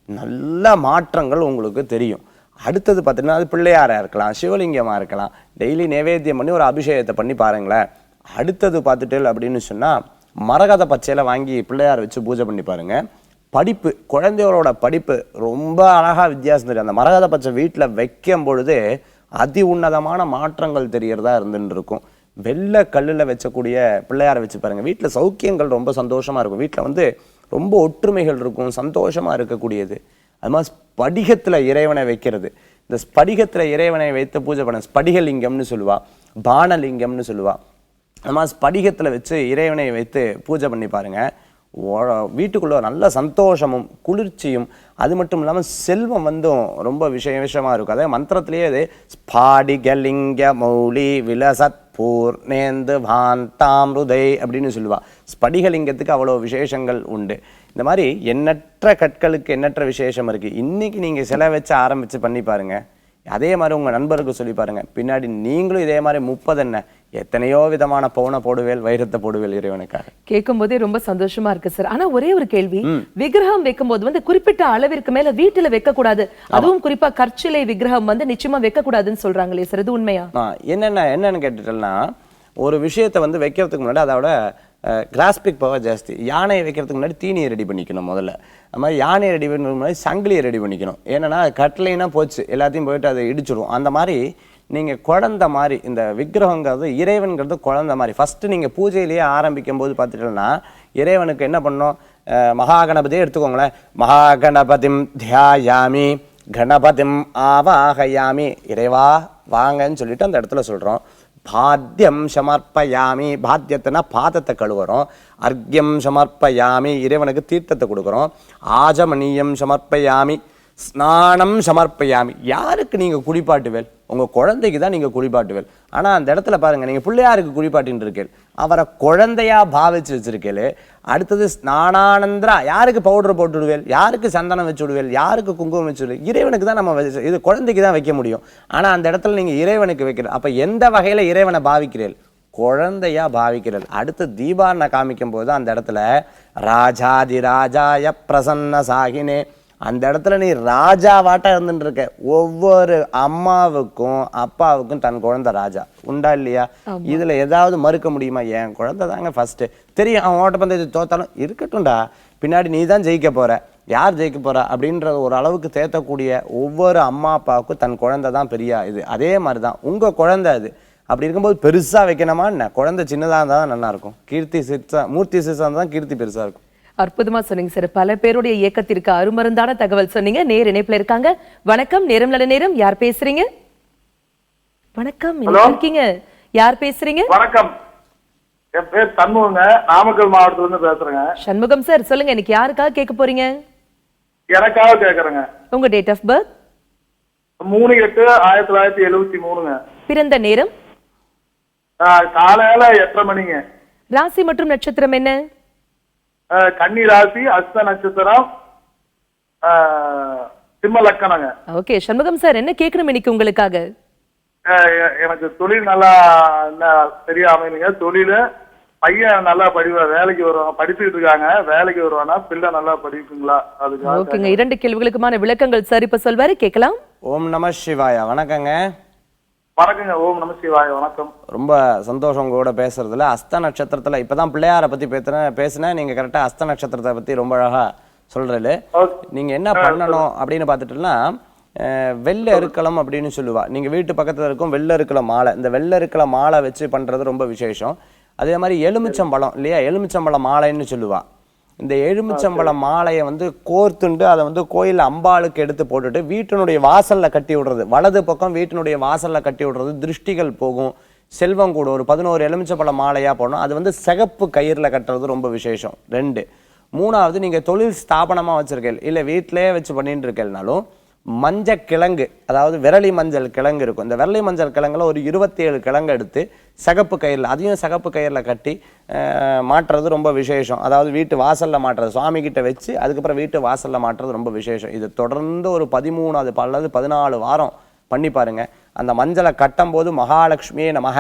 நல்ல மாற்றங்கள் உங்களுக்கு தெரியும். அடுத்தது பார்த்தீங்கன்னா அது பிள்ளையாராக இருக்கலாம், சிவலிங்கமாக இருக்கலாம். டெய்லி நைவேத்தியம் பண்ணி ஒரு அபிஷேகத்தை பண்ணி பாருங்களேன். அடுத்தது பார்த்துட்டு அப்படின்னு சொன்னால் மரகத பச்சையில் வாங்கி பிள்ளையார் வச்சு பூஜை பண்ணி பாருங்கள். படிப்பு, குழந்தைகளோட படிப்பு ரொம்ப அழகாக வித்தியாசம் தெரியும். அந்த மரகத பச்சை வீட்டில் வைக்கும் பொழுது அதி உன்னதமான மாற்றங்கள் தெரியறதா இருந்துன்னு இருக்கும். வெள்ளை கல்லில் வச்சக்கூடிய பிள்ளையாரை வச்சு பாருங்கள், வீட்டில் சௌக்கியங்கள் ரொம்ப சந்தோஷமாக இருக்கும். வீட்டில் வந்து ரொம்ப ஒற்றுமைகள் இருக்கும், சந்தோஷமாக இருக்கக்கூடியது. அது மாதிரி ஸ்படிகத்தில் இறைவனை வைக்கிறது. இந்த ஸ்படிகத்தில் இறைவனை வைத்து பூஜை பண்ண ஸ்படிகலிங்கம்னு சொல்லுவா, பானலிங்கம்னு சொல்லுவா. அது மாதிரி ஸ்படிகத்தில் வச்சு இறைவனை வைத்து பூஜை பண்ணி பாருங்கள். வீட்டுக்குள்ள நல்ல சந்தோஷமும் குளிர்ச்சியும், அது மட்டும் இல்லாமல் செல்வம் வந்தும் ரொம்ப விஷயமாக இருக்கும். அதே மந்திரத்திலேயே அது ஸ்பாடிகலிங்க மௌலி விலசத் பூர்ணேந்து வாந்தாமிருதை அப்படின்னு சொல்லுவா. ஸ்படிகலிங்கத்துக்கு அவ்வளோ விசேஷங்கள் உண்டு. இந்த மாதிரி எண்ணற்ற கற்களுக்கு எண்ணற்ற விசேஷம் இருக்குது. இன்றைக்கி நீங்கள் சிலை வச்சு ஆரம்பித்து பண்ணி பாருங்கள். அதே மாதிரி உங்கள் நண்பருக்கு சொல்லி பாருங்கள். பின்னாடி நீங்களும் இதே மாதிரி 30 என்ன எத்தனையோ விதமான பவுனை போடுவேல், வைரத்தை போடுவேல் இறைவனுக்காக. கேட்கும் போதே ரொம்ப சந்தோஷமா இருக்கு சார். ஆனா ஒரே ஒரு கேள்வி, விக்கிரகம் வைக்கும் போது வந்து குறிப்பிட்ட அளவிற்கு மேல வீட்டுல வைக்க கூடாது, அதுவும் குறிப்பா கற்சிலை விக்கிரகம் வந்து நிச்சயமா வைக்க கூடாதுன்னு சொல்றாங்களே சார், இது உண்மையா? என்னன்னு கேட்டுட்டேன்னா, ஒரு விஷயத்தை வந்து வைக்கிறதுக்கு முன்னாடி அதோட கிராஸ்பிக் பவர் ஜாஸ்தி. யானையை வைக்கிறதுக்கு முன்னாடி தீனியை ரெடி பண்ணிக்கணும் முதல்ல. அது மாதிரி யானையை ரெடி பண்ணுறது முன்னாடி சங்கிலியை ரெடி பண்ணிக்கணும். ஏன்னா கட்டளைனா போச்சு, எல்லாத்தையும் போயிட்டு அதை இடிச்சிடும். அந்த மாதிரி நீங்கள் குழந்த மாதிரி இந்த விக்கிரகங்கிறது, இறைவன்கிறது குழந்த மாதிரி. ஃபஸ்ட்டு நீங்கள் பூஜையிலேயே ஆரம்பிக்கும் போது பார்த்துட்டோன்னா இறைவனுக்கு என்ன பண்ணோம்? மகாகணபதியே எடுத்துக்கோங்களேன். மகாகணபதிம் தியாயாமி கணபதிம் ஆவாகயாமி. இறைவா வாங்கன்னு சொல்லிட்டு அந்த இடத்துல சொல்கிறோம். பாத்தியம் சமர்ப்பயாமி, பாத்தியத்தைனா பாதத்தை கழுவுறோம். அர்க்கியம் சமர்ப்பயாமி, இறைவனுக்கு தீர்த்தத்தை கொடுக்குறோம். ஆஜமணியம் சமர்ப்பயாமி, ஸ்நானம் சமர்ப்பயாமி. யாருக்கு நீங்கள் குளிப்பாட்டுவேல்? உங்கள் குழந்தைக்கு தான் நீங்கள் குளிப்பாட்டுவேல். ஆனால் அந்த இடத்துல பாருங்கள், நீங்கள் பிள்ளையாருக்கு குளிப்பாட்டின்னு இருக்கேள், அவரை குழந்தையா பாவிச்சு வச்சிருக்கேள். அடுத்தது ஸ்நானானந்திரா, யாருக்கு பவுடர் போட்டு விடுவேல், யாருக்கு சந்தனம் வச்சு விடுவேல், யாருக்கு குங்குமம் வச்சு விடுவேல்? இறைவனுக்கு தான் நம்ம இது குழந்தைக்கு தான் வைக்க முடியும். ஆனால் அந்த இடத்துல நீங்கள் இறைவனுக்கு வைக்கிறீர்கள். அப்போ எந்த வகையில் இறைவனை பாவிக்கிறீர்கள்? குழந்தையா பாவிக்கிறீர்கள். அடுத்து தீபாவளி காமிக்கும் போது அந்த இடத்துல ராஜாதி ராஜாய பிரசன்ன சாகினே, அந்த இடத்துல நீ ராஜாவாட்டா இருந்துட்டு இருக்க. ஒவ்வொரு அம்மாவுக்கும் அப்பாவுக்கும் தன் குழந்தை ராஜா உண்டா இல்லையா? இதுல ஏதாவது மறுக்க முடியுமா? என் குழந்தை தாங்க ஃபர்ஸ்ட் தெரியும். அவன் ஓட்டப்பந்தயத்தை தோத்தாலும் இருக்கட்டும்டா, பின்னாடி நீ தான் ஜெயிக்க போற, யார் ஜெயிக்க போறா அப்படின்ற ஒரு அளவுக்கு தேத்தக்கூடிய ஒவ்வொரு அம்மா அப்பாவுக்கும் தன் குழந்தை தான் பெரிய இது. அதே மாதிரி தான் உங்க குழந்தை அது. அப்படி இருக்கும்போது பெருசா வைக்கணுமா என்ன? குழந்தை சின்னதாக இருந்தால் தான் நல்லா இருக்கும். கீர்த்தி சிறுசா, மூர்த்தி சிறுசா இருந்தால் தான் கீர்த்தி பெருசா இருக்கும். அற்புதமா சொன்னீங்க சார். பல பேருடைய இயக்கத்திற்கு அருமருந்தான தகவல் சொன்னீங்க. நேர் இணைப்புல இருக்காங்க. வணக்கம், நேரம் நல்ல நேரம். யார் பேசுறீங்க? வணக்கம், இருக்கீங்க? யார் பேசுறீங்க? வணக்கம், என் பேர் சண்முகங்க, நாமக்கல் மாவட்டத்துல இருந்து பேசுறேங்க. சண்முகம் சார், சொல்லுங்க, இன்னைக்கு யாருக்காக கேட்க போறீங்க? எனக்காக கேக்குறேங்க. உங்க டேட் ஆஃப் பர்த்? 3/8/1973ங்க. பிறந்த நேரம்? காலையில 8:30 மணிங்க. ராசி மற்றும் நட்சத்திரம் என்ன? கன்னி ராசி, அஸ்த நட்சத்திரம், சிம்ம லக்கணங்க. ஓகே சண்முகம் சார், என்ன கேட்கணும் இன்னைக்கு உங்களுக்காக? எனக்கு தொழில் நல்லா சரியா அமையுங்க. தொழில், பையன் நல்லா படிவார், வேலைக்கு வருவாங்க, படிச்சுட்டு இருக்காங்க, வேலைக்கு வருவானா, பிள்ளை நல்லா படிக்குங்களா? அதுக்கு ஓகேங்க, 2 கேள்விகளுக்குமான விளக்கங்கள் சார் இப்ப சொல்வாரு, கேட்கலாம். ஓம் நம சிவாயா. வணக்கங்க. வணக்கங்க. ஓம் நம சிவாய. வணக்கம். ரொம்ப சந்தோஷம் உங்களோட பேசுறதுல. அஸ்த நட்சத்திரத்துல இப்பதான் பிள்ளையாரை பத்தி பேசுனேன். நீங்க கரெக்டா அஸ்த நட்சத்திரத்தை பத்தி ரொம்ப அழகா சொல்றது. நீங்க என்ன பண்ணணும் அப்படின்னு பாத்துட்டோம்னா, வெள்ளை அருக்கலம் அப்படின்னு சொல்லுவா. நீங்க வீட்டு பக்கத்துல இருக்கும் வெள்ளை அருக்கல மாலை, இந்த வெள்ளை அருக்கல மாலை வச்சு பண்றது ரொம்ப விசேஷம். அதே மாதிரி எலுமிச்சம்பழம் இல்லையா, எலுமிச்சம்பழம் மாலைன்னு சொல்லுவா. இந்த எலுமிச்சம்பழ மாலையை வந்து கோர்த்துண்டு அதை வந்து கோயில் அம்பாளுக்கு எடுத்து போட்டுட்டு வீட்டினுடைய வாசல்ல கட்டி விடுறது, வலது பக்கம் வீட்டினுடைய வாசல்ல கட்டி விடுறது, திருஷ்டிகள் போகும், செல்வம் கூட. ஒரு 11 எலுமிச்சம்பழ மாலையா போடணும். அது வந்து சிகப்பு கயிறுல கட்டுறது ரொம்ப விசேஷம். 2. 3வது, நீங்க தொழில் ஸ்தாபனமா வச்சிருக்கீங்க இல்ல வீட்டிலேயே வச்சு பண்ணிட்டு இருக்கேன்னாலும் மஞ்சள் கிழங்கு, அதாவது விரலி மஞ்சள் கிழங்கு இருக்கும். இந்த விரலி மஞ்சள் கிழங்குல ஒரு 27 கிழங்கு எடுத்து சிகப்பு கயிறில், அதையும் சிகப்பு கயிறில் கட்டி மாட்டுறது ரொம்ப விசேஷம். அதாவது வீட்டு வாசல்ல மாட்டுறது, சுவாமி கிட்ட வச்சு அதுக்கப்புறம் வீட்டு வாசல்ல மாட்டுறது ரொம்ப விசேஷம். இது தொடர்ந்து ஒரு 13 அல்லது 14 வாரம் பண்ணி பாருங்க. அந்த மஞ்சளை கட்டும் போது மகாலட்சுமியே நமக,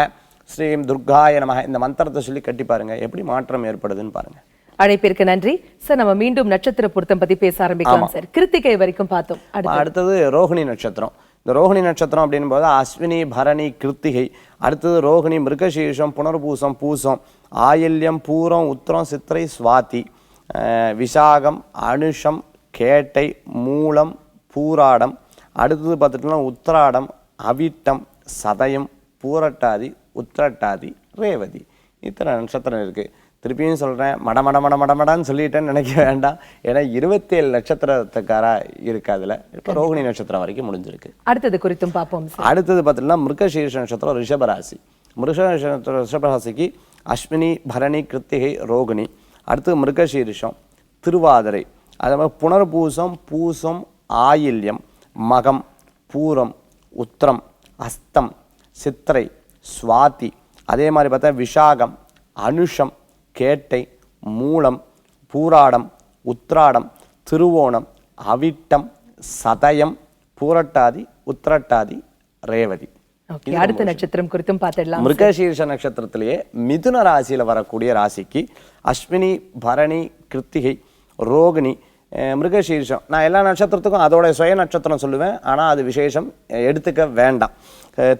ஸ்ரீம் துர்காய நமக இந்த மந்திரத்தை சொல்லி கட்டி பாருங்க, எப்படி மாற்றம் ஏற்படுதுன்னு பாருங்க. அழைப்பிற்கு நன்றி சார். நம்ம மீண்டும் நட்சத்திர பொருத்தம் பத்தி பேச ஆரம்பிக்கலாம் சார். கிருத்திகை வரைக்கும் பார்த்தோம், அடுத்தது ரோகிணி நட்சத்திரம். இந்த ரோகிணி நட்சத்திரம் அப்படின் போது அஸ்வினி, பரணி, கிருத்திகை, அடுத்தது ரோகிணி, மிருகசீரிஷம், புனர்பூசம், பூசம், ஆயில்யம், பூரம், உத்திரம், சித்திரை, சுவாதி, விசாகம், அனுஷம், கேட்டை, மூலம், பூராடம், அடுத்தது பார்த்துட்டோம்னா உத்திராடம், அவிட்டம், சதயம், பூரட்டாதி, உத்திரட்டாதி, ரேவதி. இத்தனை நட்சத்திரம் இருக்கு. திருப்பியும் சொல்றேன், மடமடன்னு சொல்லிட்டேன்னு நினைக்க வேண்டாம். ஏன்னா 27 நட்சத்திரத்துக்காரா இருக்கு. அதுல இப்ப ரோகிணி நட்சத்திரம் வரைக்கும் முடிஞ்சிருக்கு. அடுத்தது குறித்தும் பார்ப்போம். அடுத்தது பார்த்தீங்கன்னா மிருகசீரிஷ நட்சத்திரம், ரிஷபராசி. ரிஷபராசிக்கு அஸ்வினி, பரணி, கிருத்திகை, ரோகிணி, அடுத்தது மிருகசீரிஷம், திருவாதிரை, அதே மாதிரி புனர்பூசம், பூசம், ஆயில்யம், மகம், பூரம், உத்திரம், அஸ்தம், சித்திரை, சுவாதி, அதே மாதிரி பார்த்தா விசாகம், அனுஷம், கேட்டை, மூலம், பூராடம், உத்திராடம், திருவோணம், அவிட்டம், சதயம், பூரட்டாதி, உத்திரட்டாதி, ரேவதி. அடுத்த நட்சத்திரம் குறித்தும் பார்த்துடலாம். மிருகசீரிஷ நட்சத்திரத்திலேயே மிதுன ராசியில வரக்கூடிய ராசிக்கு அஸ்வினி, பரணி, கிருத்திகை, ரோகிணி, மிருகசீரிஷம். நான் எல்லா நட்சத்திரத்துக்கும் அதோட சுய நட்சத்திரம் சொல்லுவேன், ஆனா அது விசேஷம் எடுத்துக்க வேண்டாம்.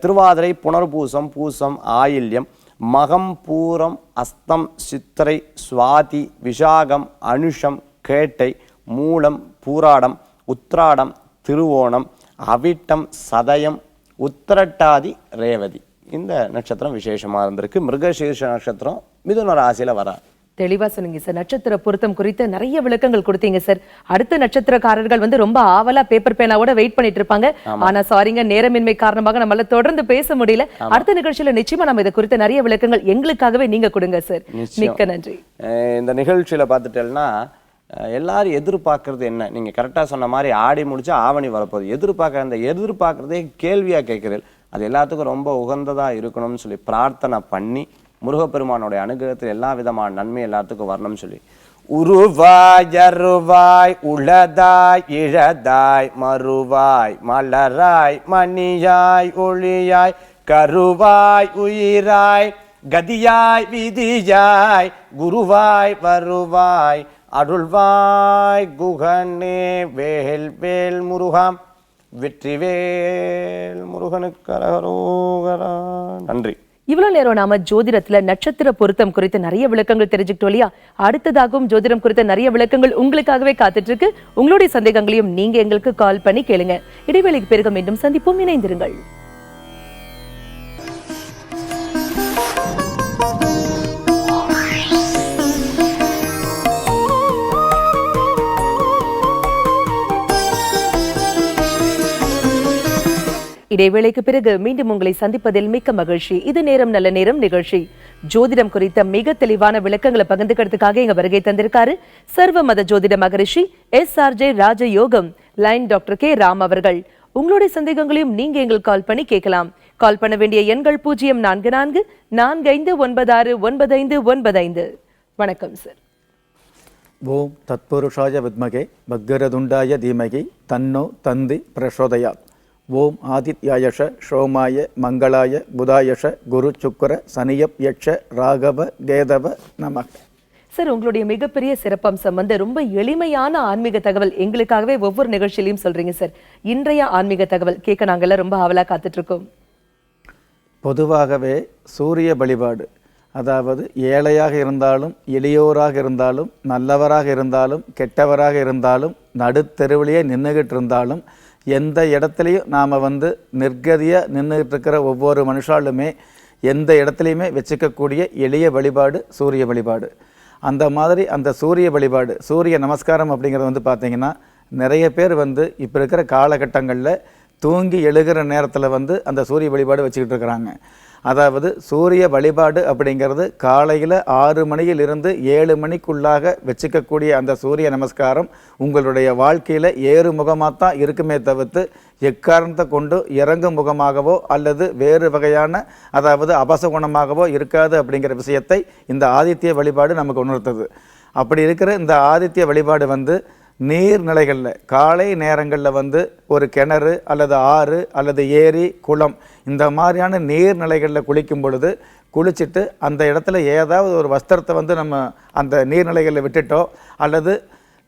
திருவாதிரை, புனர்பூசம், பூசம், ஆயில்யம், மகம், பூரம், அஸ்தம், சித்திரை, சுவாதி, விசாகம், அனுஷம், கேட்டை, மூலம், பூராடம், உத்திராடம், திருவோணம், அவிட்டம், சதயம், உத்திரட்டாதி, ரேவதி. இந்த நட்சத்திரம் விசேஷமா இருந்திருக்கு. மிருகசீரிஷ நட்சத்திரம் மிதுன ராசியில வர. தெளிவா சொன்னீங்க சார். நட்சத்திர பொருத்தம் குறித்து நிறைய விளக்கங்கள் கொடுத்தீங்க சார். அடுத்த நட்சத்திரக்காரர்கள் வந்து ரொம்ப ஆவலா பேப்பர் பேனாவோட வெயிட் பண்ணிட்டு இருப்பாங்க. ஆனா சாரிங்க, நேரமின்மை காரணமாக நம்மளால தொடர்ந்து பேச முடியல. அடுத்த நிகழ்ச்சியில நிச்சயமா நம்ம இதை குறித்த நிறைய விளக்கங்கள் எங்களுக்காகவே நீங்க கொடுங்க சார். மிக்க நன்றி. இந்த நிகழ்ச்சியில பார்த்துட்டேன்னா எல்லாரும் எதிர்பார்க்கறது என்ன, நீங்க கரெக்டா சொன்ன மாதிரி ஆடி முடிச்சா ஆவணி வரப்போகுது. எதிர்பார்க்கறதே கேள்வியா கேட்கிறேன். அது எல்லாத்துக்கும் ரொம்ப உகந்ததா இருக்கணும்னு சொல்லி பிரார்த்தனை பண்ணி முருகப்பெருமானுடைய அனுகிரகத்தில் எல்லா விதமான நன்மை எல்லாத்துக்கும் வரணும்னு சொல்லி உருவாய், அருவாய், உளதாய், இழதாய், மறுவாய், மலராய், மணியாய், ஒளியாய், கருவாய், உயிராய், கதியாய், விதியாய், குருவாய், வருவாய், அருள்வாய், குகனே, வேல் வேல் முருகாம், வெற்றிவேல் முருகனுக்கு அரகரோகரா. நன்றி. இவ்வளவு நேரம் நாம ஜோதிடத்துல நட்சத்திர பொருத்தம் குறித்து நிறைய விளக்கங்கள் தெரிஞ்சுக்கிட்டோம் இல்லையா? அடுத்ததாகவும் ஜோதிடம் குறித்த நிறைய விளக்கங்கள் உங்களுக்காகவே காத்துட்டு இருக்கு. உங்களுடைய சந்தேகங்களையும் நீங்க எங்களுக்கு கால் பண்ணி கேளுங்க. இடைவேளைக்கு பிறகு மீண்டும் சந்திப்போம். இணைந்திருங்கள். இடைவேளைக்கு பிறகு மீண்டும் உங்களை சந்திப்பதில் மிக்க மகிழ்ச்சி. இது நேரம் நல்ல நேரம் நிகழ்ச்சி. ஜோதிடம் குறித்த மிக தெளிவான விளக்கங்களை பகிர்ந்துக்கிறதுக்காக இங்க வருகை தந்திருக்காரு சர்வ மத ஜோதிட மகரிஷி SRJ ராஜயோகம் லைன் டாக்டர் K ராம் அவர்கள். உங்களுடைய சந்தேகங்களையும் நீங்க எங்களுக்கு கால் பண்ணி கேட்கலாம். கால் பண்ண வேண்டிய எண்கள் 0444459595. வணக்கம் சார். ஓம் தத்புருஷாய வித்மகே வக்கரதுண்டாய தீமகி தன்னோ தந்தி பிரசோதயாத். ஓம் ஆதித்யாயஷ சோமாய மங்களாய புதாயஷ குரு சுக்கர சனியப் யட்ச ராகவ கேதவ நமக. சார், உங்களுடைய மிகப்பெரிய சிறப்பம்சம் வந்து ரொம்ப எளிமையான ஆன்மீக தகவல் எங்களுக்காகவே ஒவ்வொரு நிகழ்ச்சியிலையும் சொல்றீங்க சார். இன்றைய ஆன்மீக தகவல் கேட்க நாங்கெல்லாம் ரொம்ப ஆவலா காத்துட்டு இருக்கோம். பொதுவாகவே சூரிய வழிபாடு, அதாவது ஏழையாக இருந்தாலும் எளியோராக இருந்தாலும் நல்லவராக இருந்தாலும் கெட்டவராக இருந்தாலும் நடுத்தெருவிலேயே நின்றுகிட்டு இருந்தாலும் எந்த இடத்துலையும் நாம் நிர்கதியாக நின்றுகிட்டு இருக்கிற ஒவ்வொரு மனுஷாலுமே எந்த இடத்துலையுமே வச்சுக்கக்கூடிய எளிய வழிபாடு சூரிய வழிபாடு. அந்த மாதிரி அந்த சூரிய வழிபாடு, சூரிய நமஸ்காரம் அப்படிங்கிறது வந்து பார்த்திங்கன்னா நிறைய பேர் வந்து இப்போ இருக்கிற காலகட்டங்களில் தூங்கி எழுகிற நேரத்தில் வந்து அந்த சூரிய வழிபாடு வச்சுக்கிட்டு இருக்கிறாங்க. அதாவது சூரிய வழிபாடு அப்படிங்கிறது காலையில் 6 மணியிலிருந்து 7 மணிக்குள்ளாக வச்சுக்கக்கூடிய அந்த சூரிய நமஸ்காரம் உங்களுடைய வாழ்க்கையில் ஏறுமுகமாக தான் இருக்குமே தவிர்த்து எக்காரணத்தை கொண்டு இறங்கு முகமாகவோ அல்லது வேறு வகையான அதாவது அபசகுணமாகவோ இருக்காது அப்படிங்கிற விஷயத்தை இந்த ஆதித்ய வழிபாடு நமக்கு உணர்த்துது. அப்படி இருக்கிற இந்த ஆதித்ய வழிபாடு வந்து நீர்நிலைகளில் காலை நேரங்களில் வந்து ஒரு கிணறு அல்லது ஆறு அல்லது ஏரி குளம் இந்த மாதிரியான நீர்நிலைகளில் குளிக்கும் பொழுது குளிச்சுட்டு அந்த இடத்துல ஏதாவது ஒரு வஸ்திரத்தை வந்து நம்ம அந்த நீர்நிலைகளில் விட்டுட்டோ அல்லது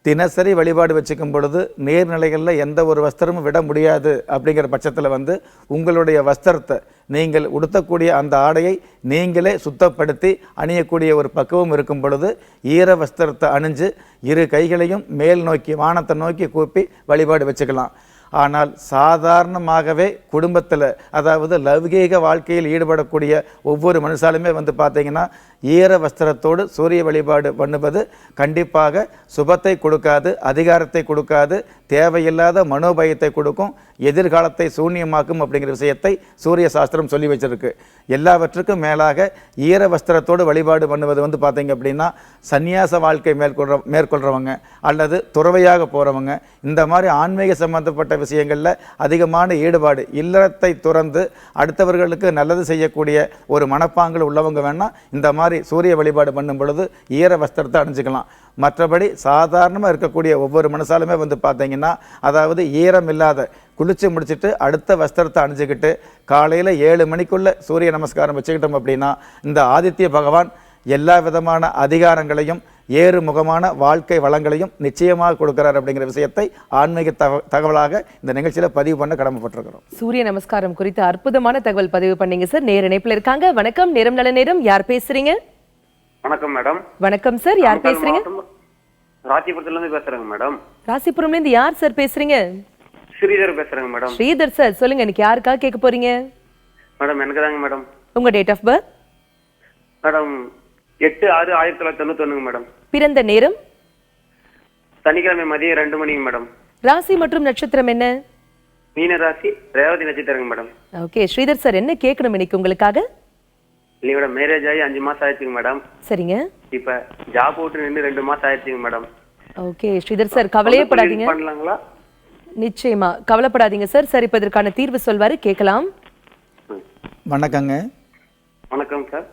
தினசரி வழிபாடு வச்சுக்கும் பொழுது நீர்நிலைகளில் எந்த ஒரு வஸ்திரமும் விட முடியாது அப்படிங்கிற பட்சத்தில் வந்து உங்களுடைய வஸ்திரத்தை நீங்கள் உடுத்தக்கூடிய அந்த ஆடையை நீங்களே சுத்தப்படுத்தி அணியக்கூடிய ஒரு பக்குவம் இருக்கும் பொழுது ஈர வஸ்திரத்தை அணிஞ்சு 2 கைகளையும் மேல் நோக்கி வானத்தை நோக்கி கூப்பி வழிபாடு வச்சுக்கலாம். ஆனால் சாதாரணமாகவே குடும்பத்தில் அதாவது லௌகீக வாழ்க்கையில் ஈடுபடக்கூடிய ஒவ்வொரு மனுஷாலுமே வந்து பார்த்திங்கன்னா ஈர வஸ்திரத்தோடு சூரிய வழிபாடு பண்ணுவது கண்டிப்பாக சுபத்தை கொடுக்காது, அதிகாரத்தை கொடுக்காது, தேவையில்லாத மனோபயத்தை கொடுக்கும், எதிர்காலத்தை சூன்யமாக்கும் அப்படிங்கிற விஷயத்தை சூரிய சாஸ்திரம் சொல்லி வச்சிருக்கு. எல்லாவற்றுக்கும் மேலாக ஈர வஸ்திரத்தோடு வழிபாடு பண்ணுவது வந்து பார்த்திங்க அப்படின்னா சந்நியாச வாழ்க்கை மேற்கொள்கிறவங்க அல்லது துறவையாக போகிறவங்க இந்த மாதிரி ஆன்மீக சம்பந்தப்பட்ட விஷயங்களில் அதிகமான ஈடுபாடு, இல்லறத்தை துறந்து அடுத்தவர்களுக்கு நல்லது செய்யக்கூடிய ஒரு மனப்பாங்கில் உள்ளவங்க வேணால் இந்த மாதிரி சூரிய வழிபாடு பண்ணும் பொழுது ஈர வஸ்திரத்தை அணிஞ்சிக்கலாம். மற்றபடி சாதாரணமாக இருக்கக்கூடிய ஒவ்வொரு மனசாலுமே வந்து பார்த்தீங்கன்னா அதாவது ஈரம் இல்லாத குளிச்சு முடிச்சுட்டு அடுத்த வஸ்திரத்தை அணிஞ்சிக்கிட்டு காலையில் 7 மணிக்குள்ளே சூரிய நமஸ்காரம் வச்சுக்கிட்டோம் அப்படின்னா இந்த ஆதித்ய பகவான் எல்லா விதமான அதிகாரங்களையும் ஏறுமுகமான வாழ்க்கை வளங்களையும் நிச்சயமாக கொடுக்கிறார் அப்படிங்கிற விஷயத்தை ஆன்மீக தகவலாக இந்த நிகழ்ச்சியில் பதிவு பண்ண கடமைப்பட்டிருக்கிறோம். சூரிய நமஸ்காரம் குறித்து அற்புதமான தகவல் பதிவு பண்ணீங்க சார். நேர இணைப்புல இருக்காங்க. வணக்கம், நேரம் நல்ல நேரம். யார் பேசுறீங்க? வணக்கம் மேடம். வணக்கம் சார், யார் பேசுறீங்க? ராசிபுரத்துல இருந்து பேசுறேங்க மேடம். ராசிபுரம்ல இருந்து யார் சார் பேசுறீங்க? ஸ்ரீதர் பேசுறேங்க மேடம். ஸ்ரீதர் சார், சொல்லுங்க, இன்னைக்கு யாருக்காக கேட்க போறீங்க? மேடம் எனக்கு தாங்க மேடம். உங்க date of birth? Madam 8/6/1991 madam. பிறந்த நேரம்? சனிக்கிழமை மதியம் 2 மணிக்கு மேடம். ராசி மற்றும் நட்சத்திரம் என்ன? மீன ராசி, ரேவதி நட்சத்திரங்க மேடம். ஓகே ஸ்ரீதர் சார், என்ன கேட்கணும் இன்னைக்கு உங்களுக்காக? இல்லைங்க மேடம், மேரேஜ் ஆகி 5 மாசம் ஆயிடுச்சுங்க மேடம். சரிங்க. இப்ப ஜாப் விட்டு நின்று 2 மாசம் ஆயிடுச்சுங்க மேடம். ஓகே ஸ்ரீதர் சார், கவலையே படாதீங்க. பண்ணலாங்களா? நிச்சயமா கவலைப்படாதீங்க சார். சார் இப்ப இதற்கான தீர்வு சொல்வாரு, கேட்கலாம். வணக்கங்க. வணக்கம் சார்.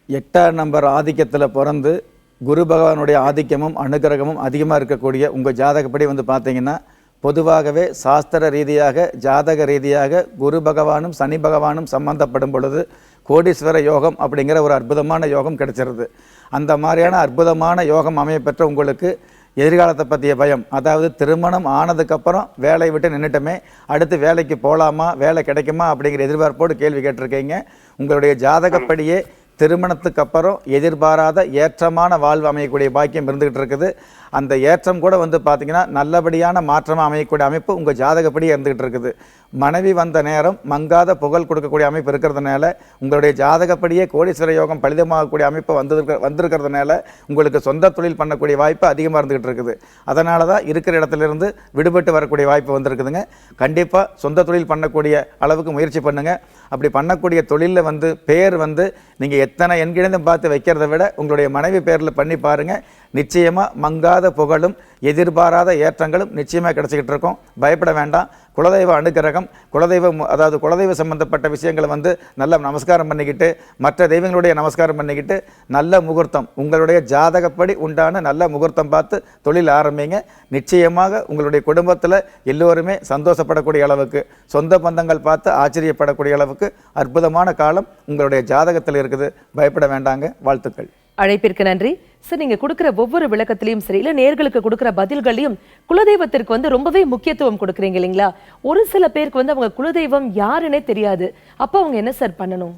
8ஆம் நம்பர் ஆதிக்கத்தில் பிறந்து குரு பகவானுடைய ஆதிக்கமும் அனுகிரகமும் அதிகமாக இருக்கக்கூடிய உங்கள் ஜாதகப்படி வந்து பார்த்தீங்கன்னா பொதுவாகவே சாஸ்திர ரீதியாக ஜாதக ரீதியாக குரு பகவானும் சனி பகவானும் சம்பந்தப்படும் பொழுது கோடீஸ்வர யோகம் அப்படிங்கிற ஒரு அற்புதமான யோகம் கிடைச்சிருது. அந்த மாதிரியான அற்புதமான யோகம் அமையப்பெற்ற உங்களுக்கு எதிர்காலத்தை பற்றிய பயம், அதாவது திருமணம் ஆனதுக்கப்புறம் வேலையை விட்டு நின்றுட்டோமே, அடுத்து வேலைக்கு போகலாமா, வேலை கிடைக்குமா அப்படிங்கிற எதிர்பார்ப்போடு கேள்வி கேட்டிருக்கீங்க. உங்களுடைய ஜாதகப்படியே திருமணத்துக்கு அப்புறம் எதிர்பாராத ஏற்றமான வாழ்வு அமையக்கூடிய பாக்கியம் இருந்துகிட்டு இருக்குது. அந்த ஏற்றம் கூட வந்து பார்த்திங்கன்னா நல்லபடியான மாற்றமாக அமையக்கூடிய அமைப்பு உங்கள் ஜாதகப்படி இருந்துகிட்டு இருக்குது. மனைவி வந்த நேரம் மங்காத புகழ் கொடுக்கக்கூடிய அமைப்பு இருக்கிறதுனால உங்களுடைய ஜாதகப்படியே கோடீஸ்வர யோகம் பலிதமாகக்கூடிய அமைப்பு வந்திருக்கிறதுனால உங்களுக்கு சொந்த தொழில் பண்ணக்கூடிய வாய்ப்பு அதிகமாக இருந்துகிட்டு இருக்குது. அதனால தான் இருக்கிற இடத்துலேருந்து விடுபட்டு வரக்கூடிய வாய்ப்பு வந்திருக்குதுங்க. கண்டிப்பாக சொந்த தொழில் பண்ணக்கூடிய அளவுக்கு முயற்சி பண்ணுங்கள். அப்படி பண்ணக்கூடிய தொழிலில் வந்து பேர் வந்து நீங்கள் எத்தனை எண்கிழந்தும் பார்த்து வைக்கிறத விட உங்களுடைய மனைவி பேரில் பண்ணி பாருங்கள். நிச்சயமாக மங்காத புகழும் எதிர்பாராத ஏற்றங்களும் நிச்சயமாக கிடைச்சிக்கிட்டு இருக்கும். பயப்பட வேண்டாம். குலதெய்வ அனுகிரகம், அதாவது குலதெய்வ சம்பந்தப்பட்ட விஷயங்களை வந்து நல்ல நமஸ்காரம் பண்ணிக்கிட்டு மற்ற தெய்வங்களுடைய நமஸ்காரம் பண்ணிக்கிட்டு நல்ல முகூர்த்தம், உங்களுடைய ஜாதகப்படி உண்டான நல்ல முகூர்த்தம் பார்த்து தொழில் ஆரம்பிங்க. நிச்சயமாக உங்களுடைய குடும்பத்தில் எல்லோருமே சந்தோஷப்படக்கூடிய அளவுக்கு, சொந்த பந்தங்கள் பார்த்து ஆச்சரியப்படக்கூடிய அளவுக்கு அற்புதமான காலம் உங்களுடைய ஜாதகத்தில் இருக்குது. பயப்பட வேண்டாங்க. வாழ்த்துக்கள். அழைப்பிற்கு நன்றி சார். நீங்க கொடுக்கிற ஒவ்வொரு விளக்கத்திலையும் சரி, இல்ல நேர்களுக்கு கொடுக்கிற பதில்களையும் குலதெய்வத்திற்கு வந்து ரொம்பவே முக்கியத்துவம் கொடுக்குறீங்க இல்லைங்களா? ஒரு சில பேருக்கு வந்து அவங்க குலதெய்வம் யாருன்னே தெரியாது. அப்ப அவங்க என்ன சார் பண்ணணும்?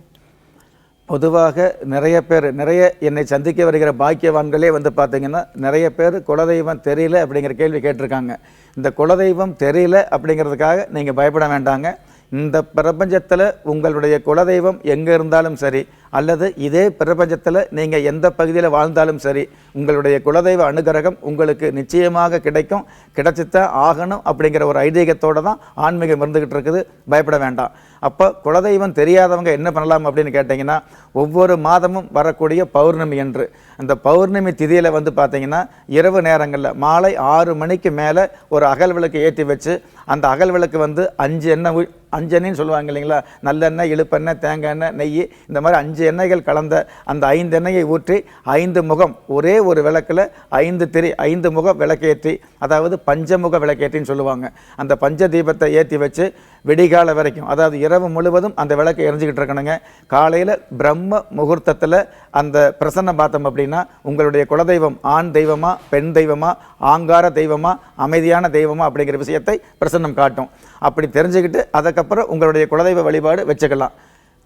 பொதுவாக நிறைய என்னை சந்திக்க வருகிற பாக்கியவான்களே வந்து பார்த்தீங்கன்னா நிறைய பேர் குலதெய்வம் தெரியல அப்படிங்கிற கேள்வி கேட்டிருக்காங்க. இந்த குலதெய்வம் தெரியல அப்படிங்கிறதுக்காக நீங்கள் பயப்பட வேண்டாங்க. இந்த பிரபஞ்சத்தில் உங்களுடைய குலதெய்வம் எங்கே இருந்தாலும் சரி, அல்லது இதே பிரபஞ்சத்தில் நீங்கள் எந்த பகுதியில் வாழ்ந்தாலும் சரி உங்களுடைய குலதெய்வ அனுகிரகம் உங்களுக்கு நிச்சயமாக கிடைக்கும், கிடைச்சித்தான் ஆகணும் அப்படிங்கிற ஒரு ஐதீகத்தோடு தான் ஆன்மீகம் இருந்துகிட்டு இருக்குது. பயப்பட வேண்டாம். அப்போ குலதெய்வம் தெரியாதவங்க என்ன பண்ணலாம் அப்படின்னு கேட்டிங்கன்னா, ஒவ்வொரு மாதமும் வரக்கூடிய பௌர்ணமி என்று அந்த பௌர்ணமி திதியில் வந்து பார்த்தீங்கன்னா இரவு நேரங்களில் மாலை 6 மணிக்கு மேலே ஒரு அகல் விளக்கு ஏற்றி வச்சு அந்த அகல் விளக்கு வந்து 5 எண்ணெய்ன்னு சொல்லுவாங்க இல்லைங்களா, நல்லெண்ணெய், இழுப்பெண்ணெய், தேங்காய் எண்ணெய், நெய், இந்த மாதிரி 5 எண்ணெய்கள் கலந்த அந்த 5 எண்ணெயை ஊற்றி 5 முகம் ஒரே ஒரு விளக்கில் 5 முக விளக்கேற்றி, அதாவது பஞ்சமுக விளக்கேற்றின்னு சொல்லுவாங்க. அந்த பஞ்ச தீபத்தை ஏற்றி வச்சு விடிகால வரைக்கும், அதாவது இரவு முழுவதும் அந்த விளக்கை எரிஞ்சிக்கிட்டு இருக்கணுங்க. காலையில் பிரம்ம முகூர்த்தத்தில் அந்த பிரசன்னம் பார்த்தோம் அப்படின்னா உங்களுடைய குலதெய்வம் ஆண் தெய்வமா, பெண் தெய்வமா, ஆங்கார தெய்வமா, அமைதியான தெய்வமா அப்படிங்கிற விஷயத்தை பிரசன்னம் காட்டும். அப்படி தெரிஞ்சுக்கிட்டு அதுக்கப்புறம் உங்களுடைய குலதெய்வ வழிபாடு வச்சுக்கலாம்.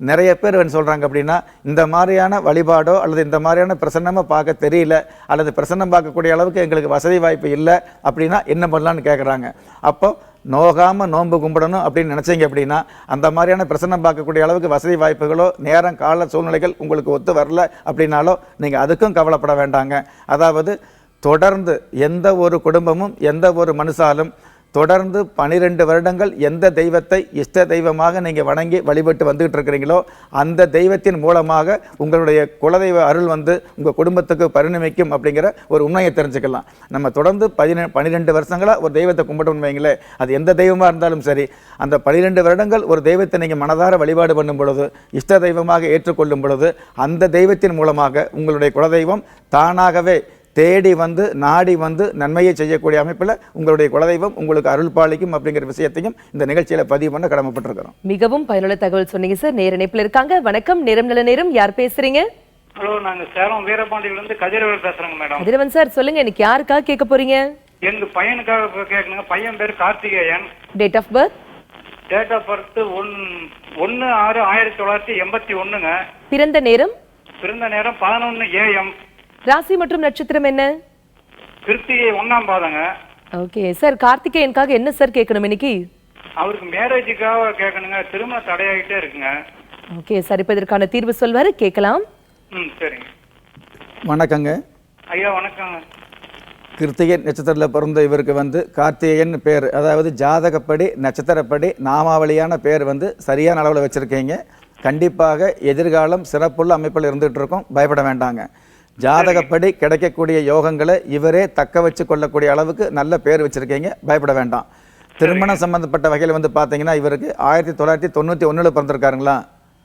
நிறைய பேர் என்ன சொல்கிறாங்க அப்படின்னா, இந்த மாதிரியான வழிபாடோ அல்லது இந்த மாதிரியான பிரசன்னமாக பார்க்க தெரியல, அல்லது பிரசன்னம் பார்க்கக்கூடிய அளவுக்கு எங்களுக்கு வசதி வாய்ப்பு இல்லை அப்படின்னா என்ன பண்ணலான்னு கேட்குறாங்க. அப்போ நோகாமல் நோன்பு கும்பிடணும் அப்படின்னு நினச்சிங்க அப்படின்னா அந்த மாதிரியான பிரசன்னம் பார்க்கக்கூடிய அளவுக்கு வசதி வாய்ப்புகளோ நேரம் கால சூழ்நிலைகள் உங்களுக்கு ஒத்து வரல அப்படின்னாலோ நீங்கள் அதுக்கும் கவலைப்பட வேண்டாங்க. அதாவது தொடர்ந்து எந்த ஒரு குடும்பமும் எந்த ஒரு மனுஷாலும் தொடர்ந்து 12 வருடங்கள் எந்த தெய்வத்தை இஷ்ட தெய்வமாக நீங்கள் வணங்கி வழிபட்டு வந்துகிட்டு இருக்கிறீங்களோ அந்த தெய்வத்தின் மூலமாக உங்களுடைய குலதெய்வ அருள் வந்து உங்கள் குடும்பத்துக்கு பரிணமிக்கும் அப்படிங்கிற ஒரு உண்மையை தெரிஞ்சுக்கலாம். நம்ம தொடர்ந்து 12 வருஷங்களாக ஒரு தெய்வத்தை கும்பிட்டோம்னு வைங்களே, அது எந்த தெய்வமாக இருந்தாலும் சரி, அந்த 12 வருடங்கள் ஒரு தெய்வத்தை நீங்கள் மனதார வழிபாடு பண்ணும் பொழுது, இஷ்ட தெய்வமாக ஏற்றுக்கொள்ளும் பொழுது அந்த தெய்வத்தின் மூலமாக உங்களுடைய குலதெய்வம் தானாகவே தேடி வந்து நாடி வந்து நன்மையை செய்யக்கூடிய அமைப்பில் உங்களுடைய குலதெய்வம் உங்களுக்கு அருள் பாலிக்கும் அப்படிங்கிற விஷயத்தையும் இந்த நிகழ்ச்சியில பதிவு பண்ண கடமைப்பட்டிருக்கிறோம். மிகவும் பயனுள்ள தகவல் சொன்னீங்க சார். நேர இணைப்பில் இருக்காங்க. வணக்கம். நேரம் நல்ல நேரம். யார் பேசுறீங்க? ஹலோ, நாங்க சேலம் வீரபாண்டியில இருந்து கதிரவன் பேசுறேங்க மேடம். கதிரவன் சார் சொல்லுங்க, இன்னைக்கு யாருக்காக கேட்க போறீங்க? எங்க பையனுக்காக கேட்கணுங்க. பையன் பேர் Karthikeyan. Date of birth? Date of birth 1/6/1981ங்க. பிறந்த நேரம்? பிறந்த நேரம் 11 AM. ராசி மற்றும் நட்சத்திரம் என்ன? கிருத்திகை 1ஆம் பாதங்க. ஓகே சார், கார்த்திகேயனுக்காக என்ன சார் கேட்கணும் இன்னைக்கு? அவருக்கு மேரேஜுக்காக கேட்கணுங்க. திரும்ப தடையாகிட்டே இருக்குங்க. ஓகே சார், இப்ப இதற்கான தீர்வு சொல்வாரு, கேட்கலாம். சரிங்க. வணக்கங்க ஐயா. வணக்கங்க. கிருத்திகை நட்சத்திரத்தில் பிறந்த இவருக்கு வந்து கார்த்திகேயன் பேர், அதாவது ஜாதகப்படி நட்சத்திரப்படி நாமாவளியான பேர் வந்து சரியான அளவில் வச்சுருக்கீங்க. கண்டிப்பாக எதிர்காலம் சிறப்புள்ள அமைப்பில் இருந்துகிட்டு இருக்கும். பயப்பட வேண்டாங்க. ஜாதகப்படி கிடைக்கக்கூடிய யோகங்களை இவரே தக்க வச்சு கொள்ளக்கூடிய அளவுக்கு நல்ல பேர் வச்சுருக்கீங்க. பயப்பட வேண்டாம். திருமணம் சம்பந்தப்பட்ட வகையில் வந்து பார்த்தீங்கன்னா இவருக்கு 1991 பிறந்திருக்காருங்களா?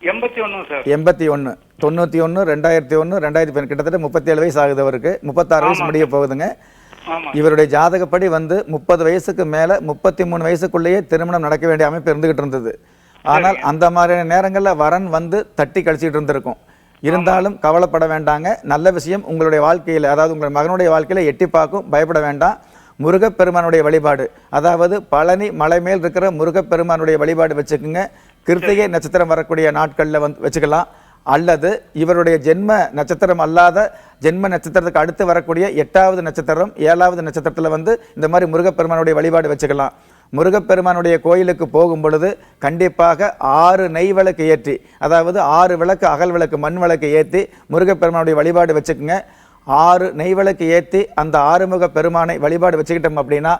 81 சார். 81, 91, 2001, 2010 கிட்டத்தட்ட 37 வயசு ஆகுது. அவருக்கு 36 வயசு முடிய போகுதுங்க. இவருடைய ஜாதகப்படி வந்து 30 வயசுக்கு மேலே 33 வயசுக்குள்ளேயே திருமணம் நடக்க வேண்டிய அமைப்பு இருந்துகிட்டு இருந்தது. ஆனால் அந்த மாதிரியான நேரங்களில் வரன் வந்து தட்டி கழிச்சிட்டு இருந்திருக்கும். இருந்தாலும் கவலைப்பட வேண்டாங்க. நல்ல விஷயம் உங்களுடைய வாழ்க்கையில், அதாவது உங்கள் மகனுடைய வாழ்க்கையில் எட்டி பார்க்கும். பயப்பட வேண்டாம். முருகப்பெருமானுடைய வழிபாடு, அதாவது பழனி மலை மேல் இருக்கிற முருகப்பெருமானுடைய வழிபாடு வச்சுக்கோங்க. கிருத்திகை நட்சத்திரம் வரக்கூடிய நாட்களில் வந்து வச்சுக்கலாம். அல்லது இவருடைய ஜென்ம நட்சத்திரம் அல்லாத ஜென்ம நட்சத்திரத்துக்கு அடுத்து வரக்கூடிய 8வது நட்சத்திரம் 7வது நட்சத்திரத்தில் வந்து இந்த மாதிரி முருகப்பெருமானுடைய வழிபாடு வச்சுக்கலாம். முருகப்பெருமானுடைய கோயிலுக்கு போகும் பொழுது கண்டிப்பாக 6 நெய் விளக்கு ஏற்றி, அதாவது 6 விளக்கு அகல் விளக்கு மண் விளக்கு ஏற்றி முருகப்பெருமானுடைய வழிபாடு வச்சுக்கோங்க. 6 நெய் விளக்கு ஏற்றி அந்த ஆறுமுக பெருமானை வழிபாடு வச்சுக்கிட்டோம் அப்படின்னா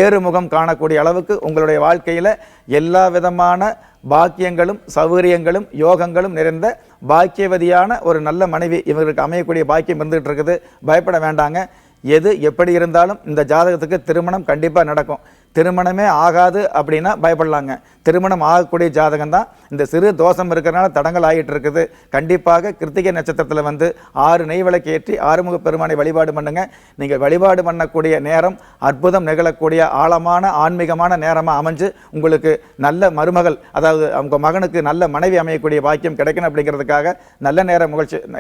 ஏறுமுகம் காணக்கூடிய அளவுக்கு உங்களுடைய வாழ்க்கையில் எல்லா விதமான பாக்கியங்களும் சௌகரியங்களும் யோகங்களும் நிறைந்த பாக்கியவதியான ஒரு நல்ல மனைவி இவருக்கு அமையக்கூடிய பாக்கியம் இருந்துகிட்டு இருக்குது. பயப்பட வேண்டாங்க. எது எப்படி இருந்தாலும் இந்த ஜாதகத்துக்கு திருமணம் கண்டிப்பாக நடக்கும். திருமணமே ஆகாது அப்படின்னா பயப்படலாங்க. திருமணம் ஆகக்கூடிய ஜாதகம் தான். இந்த சிறு தோஷம் இருக்கிறனால தடங்கள் ஆகிட்டு இருக்குது. கண்டிப்பாக கிருத்திகை நட்சத்திரத்தில் வந்து 6 நெய் விளக்கு ஏற்றி ஆறுமுக பெருமானை வழிபாடு பண்ணுங்க. நீங்கள் வழிபாடு பண்ணக்கூடிய நேரம் அற்புதம் நிகழக்கூடிய ஆழமான ஆன்மீகமான நேரமாக அமைஞ்சு உங்களுக்கு நல்ல மருமகள், அதாவது உங்கள் மகனுக்கு நல்ல மனைவி அமையக்கூடிய பாக்கியம் கிடைக்கணும் அப்படிங்கிறதுக்காக நல்ல நேர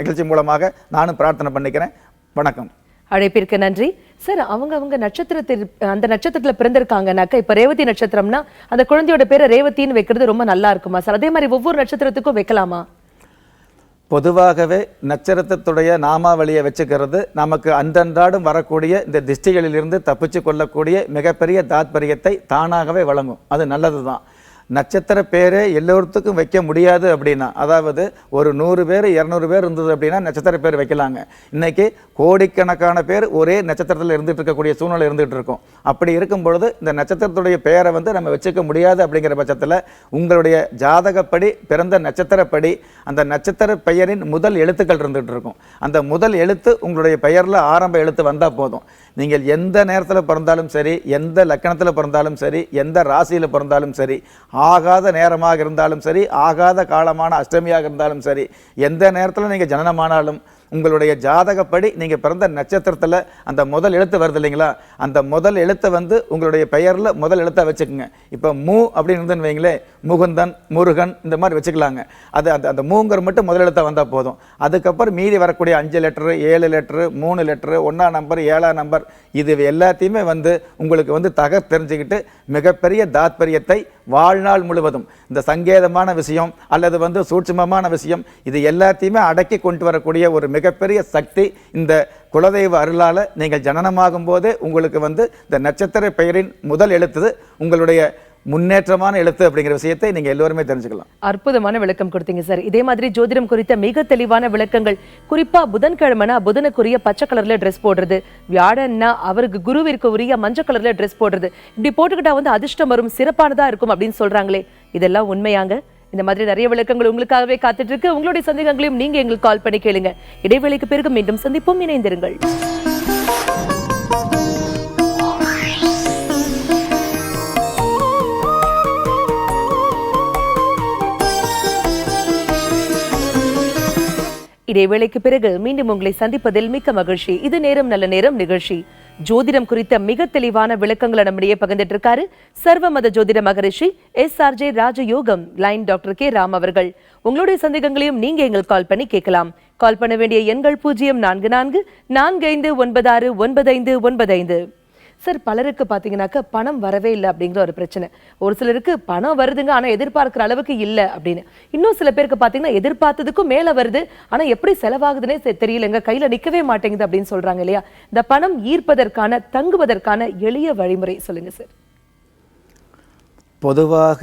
நிகழ்ச்சி மூலமாக நானும் பிரார்த்தனை பண்ணிக்கிறேன். வணக்கம். அழைப்பிற்கு நன்றி சார். அவங்க நட்சத்திரத்தில் அந்த நட்சத்திரத்துல பிறந்திருக்காங்கனாக்கா, இப்ப ரேவதி நட்சத்திரம்னா அந்த குழந்தையோட பேரை ரேவதின்னு வைக்கிறது ரொம்ப நல்லா இருக்குமா சார்? அதே மாதிரி ஒவ்வொரு நட்சத்திரத்துக்கும் வைக்கலாமா? பொதுவாகவே நட்சத்திரத்துடைய நாமாவளியை வச்சுக்கிறது நமக்கு அன்றன்றாடும் வரக்கூடிய இந்த திஷ்டிகளிலிருந்து தப்பிச்சு கொள்ளக்கூடிய மிகப்பெரிய தாத்பரியத்தை தானாகவே வழங்கும். அது நல்லது தான். நட்சத்திர பேரே எல்லோருத்துக்கும் வைக்க முடியாது அப்படின்னா, அதாவது ஒரு 100 பேர் 200 பேர் இருந்தது அப்படின்னா நட்சத்திர பேர் வைக்கலாங்க. இன்னைக்கு கோடிக்கணக்கான பேர் ஒரே நட்சத்திரத்தில் இருந்துட்டு இருக்கக்கூடிய சூழ்நிலை இருந்துகிட்டு இருக்கும். அப்படி இருக்கும் பொழுது இந்த நட்சத்திரத்துடைய பெயரை வந்து நம்ம வச்சுக்க முடியாது. அப்படிங்கிற பட்சத்தில் உங்களுடைய ஜாதகப்படி பிறந்த நட்சத்திரப்படி அந்த நட்சத்திர பெயரின் முதல் எழுத்துக்கள் இருந்துகிட்டு இருக்கும். அந்த முதல் எழுத்து உங்களுடைய பெயரில் ஆரம்ப எழுத்து வந்தால் போதும். நீங்கள் எந்த நேரத்தில் பிறந்தாலும் சரி, எந்த லக்கணத்தில் பிறந்தாலும் சரி, எந்த ராசியில் பிறந்தாலும் சரி, ஆகாத நேரமாக இருந்தாலும் சரி, ஆகாத காலமான அஷ்டமியாக இருந்தாலும் சரி, எந்த நேரத்தில் நீங்கள் ஜனனமானாலும் உங்களுடைய ஜாதகப்படி நீங்கள் பிறந்த நட்சத்திரத்தில் அந்த முதல் எழுத்து வருது இல்லைங்களா, அந்த முதல் எழுத்தை வந்து உங்களுடைய பெயரில் முதல் எழுத்தை வச்சுக்கோங்க. இப்போ மூ அப்படின்னு இருந்துன்னு வைங்களே, முகுந்தன், முருகன் இந்த மாதிரி வச்சுக்கலாங்க. அது அந்த அந்த மூங்கிற மட்டும் முதல் எழுத்தை வந்தால் போதும். அதுக்கப்புறம் மீதி வரக்கூடிய 5 லெட்டரு, 7 லெட்டரு, 3 லெட்டரு, 1ஆம் நம்பர், 7ஆம் நம்பர், இது எல்லாத்தையுமே வந்து உங்களுக்கு வந்து தெரிஞ்சுக்கிட்டு மிகப்பெரிய தாத்பரியத்தை வாழ்நாள் முழுவதும் இந்த சங்கேதமான விஷயம் அல்லது வந்து சூட்சுமமான விஷயம் இது எல்லாத்தையுமே அடக்கி கொண்டு வரக்கூடிய ஒரு மிகப்பெரிய சக்தி இந்த குலதெய்வ அருளால் நீங்கள் ஜனனமாகும் போதே உங்களுக்கு வந்து இந்த நட்சத்திர பெயரின் முதல் எழுத்து உங்களுடைய முன்னேற்றமான எழுத்து அப்படிங்கிற விஷயத்தை நீங்க எல்லோருமே தெரிஞ்சுக்கலாம். அற்புதமான விளக்கம் கொடுத்தீங்க சார். இதே மாதிரி ஜோதிடம் குறித்த மிக தெளிவான விளக்கங்கள், குறிப்பா புதன்கிழமைனா புதனுக்குரிய பச்சை கலர்ல ட்ரெஸ் போடுறது, வியாழன்னா அவருக்கு குருவிற்கு உரிய மஞ்சள் கலர்ல ட்ரெஸ் போடுறது, இப்படி போட்டுக்கிட்டா வந்து அதிர்ஷ்டம் வரும், சிறப்பானதா இருக்கும் அப்படின்னு சொல்றாங்களே, இதெல்லாம் உண்மையாங்க? இந்த மாதிரி நிறைய விளக்கங்கள் உங்களுக்காகவே காத்துட்டு இருக்கு. உங்களுடைய சந்தேகங்களையும் நீங்க எங்களுக்கு கால் பண்ணி கேளுங்க. இடைவேளைக்கு பிறகு மீண்டும் சந்திப்போம். இணைந்திருங்கள். இடைவேளைக்கு பிறகு மீண்டும் உங்களை சந்திப்பதில் மிக்க மகிழ்ச்சி. இது நேரம் நல்ல நேரம் நிகழ்ச்சி. ஜோதிடம் குறித்த மிக தெளிவான விளக்கங்களை நம்மிடையே பகிர்ந்துட்டு இருக்காரு சர்வமத ஜோதிட மகரிஷி SRJ ராஜயோகம் லைன் டாக்டர் K ராம் அவர்கள். உங்களுடைய சந்தேகங்களையும் நீங்க எங்களுக்கு கால் பண்ணி கேட்கலாம். கால் பண்ண வேண்டிய எண்கள் 0444459595. சார், பலருக்கு பாத்தீங்கன்னாக்க பணம் வரவே இல்லை அப்படிங்கிற ஒரு பிரச்சனை. ஒரு சிலருக்கு பணம் வருதுங்க, ஆனா எதிர்பார்க்கிற அளவுக்கு இல்லை அப்படின்னு. இன்னும் சில பேருக்கு பாத்தீங்கன்னா எதிர்பார்த்ததுக்கும் மேல வருது, ஆனா எப்படி செலவாகுதுன்னே தெரியலங்க, கையில நிக்கவே மாட்டேங்குது அப்படின்னு சொல்றாங்க இல்லையா? இந்த பணம் ஈர்ப்பதற்கான, தங்குவதற்கான எளிய வழிமுறை சொல்லுங்க சார். பொதுவாக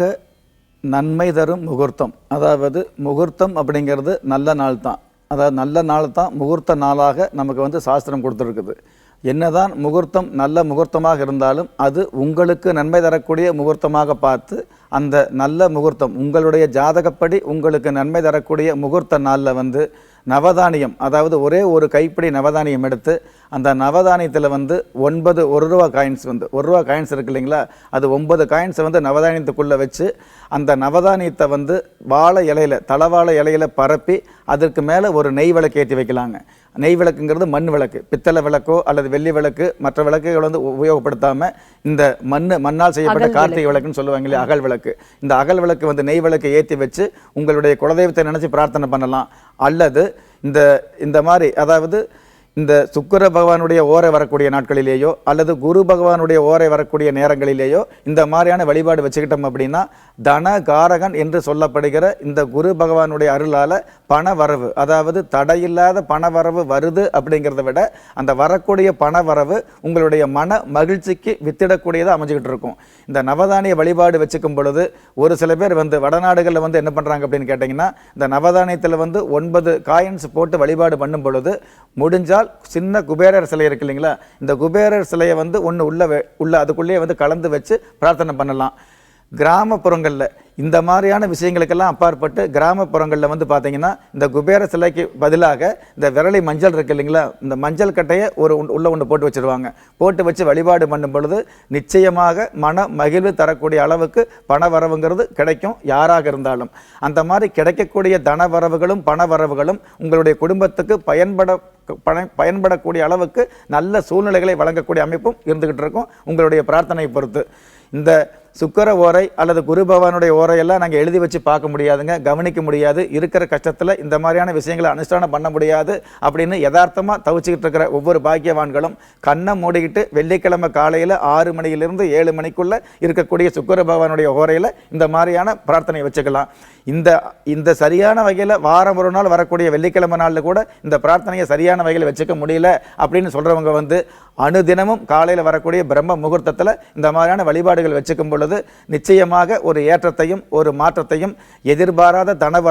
நன்மை தரும் முகூர்த்தம், அதாவது முகூர்த்தம் அப்படிங்கிறது நல்ல நாள் தான். அதாவது நல்ல நாள் தான் முகூர்த்த நாளாக நமக்கு வந்து சாஸ்திரம் கொடுத்துருக்குது. என்னதான் முகூர்த்தம் நல்ல முகூர்த்தமாக இருந்தாலும் அது உங்களுக்கு நன்மை தரக்கூடிய முகூர்த்தமாக பார்த்து அந்த நல்ல முகூர்த்தம் உங்களுடைய ஜாதகப்படி உங்களுக்கு நன்மை தரக்கூடிய முகூர்த்த நாளில் வந்து நவதானியம், அதாவது ஒரே ஒரு கைப்பிடி நவதானியம் எடுத்து அந்த நவதானியத்தில் வந்து 9 1 ரூபா காயின்ஸ் வந்து 1 ரூபா காயின்ஸ் இருக்கு இல்லைங்களா, அது 9 காயின்ஸை வந்து நவதானியத்துக்குள்ளே வச்சு அந்த நவதானியத்தை வந்து வாழை இலையில், தளவாழை இலையில் பரப்பி அதற்கு மேலே ஒரு நெய் விளக்கு ஏற்றி வைக்கலாங்க. நெய் விளக்குங்கிறது மண் விளக்கு, பித்தளை விளக்கோ அல்லது வெள்ளி விளக்கு மற்ற விளக்குகள் வந்து உபயோகப்படுத்தாமல் இந்த மண்ணால் செய்யப்பட்ட கார்த்திகை விளக்குன்னு சொல்லுவாங்க இல்லையா, அகல் விளக்கு. இந்த அகல் விளக்கு வந்து நெய் விளக்கு ஏற்றி வச்சு உங்களுடைய குலதெய்வத்தை நினச்சி பிரார்த்தனை பண்ணலாம். அல்லது இந்த மாதிரி, அதாவது இந்த சுக்கிர பகவானுடைய ஓரை வரக்கூடிய நாட்களிலேயோ அல்லது குரு பகவானுடைய ஓரை வரக்கூடிய நேரங்களிலேயோ இந்த மாதிரியான வழிபாடு வச்சுக்கிட்டோம் அப்படின்னா தன காரகன் என்று சொல்லப்படுகிற இந்த குரு பகவானுடைய அருளால் பண வரவு, அதாவது தடையில்லாத பண வரவு வருது அப்படிங்கிறத விட அந்த வரக்கூடிய பண வரவு உங்களுடைய மன மகிழ்ச்சிக்கு வித்திடக்கூடியதாக அமைஞ்சுக்கிட்டு இருக்கும். இந்த நவதானிய வழிபாடு வச்சுக்கும் பொழுது ஒரு சில பேர் வந்து வடநாடுகளில் வந்து என்ன பண்ணுறாங்க அப்படின்னு கேட்டிங்கன்னா, இந்த நவதானியத்தில் வந்து 9 காயின்ஸ் போட்டு வழிபாடு பண்ணும் பொழுது முடிஞ்சால் சின்ன குபேரர் சிலை இருக்கு இல்லைங்களா, இந்த குபேரர் சிலையை வந்து ஒன்று உள்ள அதுக்குள்ளேயே வந்து கலந்து வச்சு பிரார்த்தனை பண்ணலாம். கிராமப்புறங்களில் இந்த மாதிரியான விஷயங்களுக்கெல்லாம் அப்பாற்பட்டு கிராமப்புறங்களில் வந்து பார்த்தீங்கன்னா இந்த குபேர சிலைக்கு பதிலாக இந்த விரலி மஞ்சள் இருக்கு இல்லைங்களா, இந்த மஞ்சள் கட்டையை உள்ள ஒன்று போட்டு வச்சுருவாங்க. போட்டு வச்சு வழிபாடு பண்ணும் பொழுது நிச்சயமாக மன மகிழ்வு தரக்கூடிய அளவுக்கு பண வரவுங்கிறது கிடைக்கும் யாராக இருந்தாலும். அந்த மாதிரி கிடைக்கக்கூடிய தன வரவுகளும் பண வரவுகளும் உங்களுடைய குடும்பத்துக்கு பயன்படக்கூடிய அளவுக்கு நல்ல சூழ்நிலைகளை வழங்கக்கூடிய அமைப்பும் இருந்துகிட்டு இருக்கும் உங்களுடைய பிரார்த்தனையை பொறுத்து. இந்த சுக்கிர ஓரை அல்லது குரு பகவானுடைய ஓரையெல்லாம் நாங்கள் எழுதி வச்சு பார்க்க முடியாதுங்க, கவனிக்க முடியாது. இருக்கிற கஷ்டத்தில் இந்த மாதிரியான விஷயங்களை அனுஷ்டானம் பண்ண முடியாது அப்படின்னு யதார்த்தமாக தவிச்சுக்கிட்டு இருக்கிற ஒவ்வொரு பாக்கியவான்களும் கண்ணை மூடிக்கிட்டு வெள்ளிக்கிழமை காலையில் 6 மணியிலிருந்து 7 மணிக்குள்ளே இருக்கக்கூடிய சுக்கிர பகவானுடைய ஓரையில் இந்த மாதிரியான பிரார்த்தனை வச்சுக்கலாம். இந்த சரியான வகையில் வாரம் ஒரு நாள் வரக்கூடிய வெள்ளிக்கிழமை நாளில் கூட இந்த பிரார்த்தனையை சரியான வகையில் வச்சுக்க முடியல அப்படின்னு சொல்கிறவங்க வந்து அனுதினமும் காலையில் வரக்கூடிய பிரம்ம முகூர்த்தத்தில் இந்த மாதிரியான வழிபாடுகள் வச்சுக்கும் பொழுது பொழுது நிச்சயமாக ஒரு ஏற்றத்தையும் ஒரு மாற்றத்தையும் எதிர்பாராத தன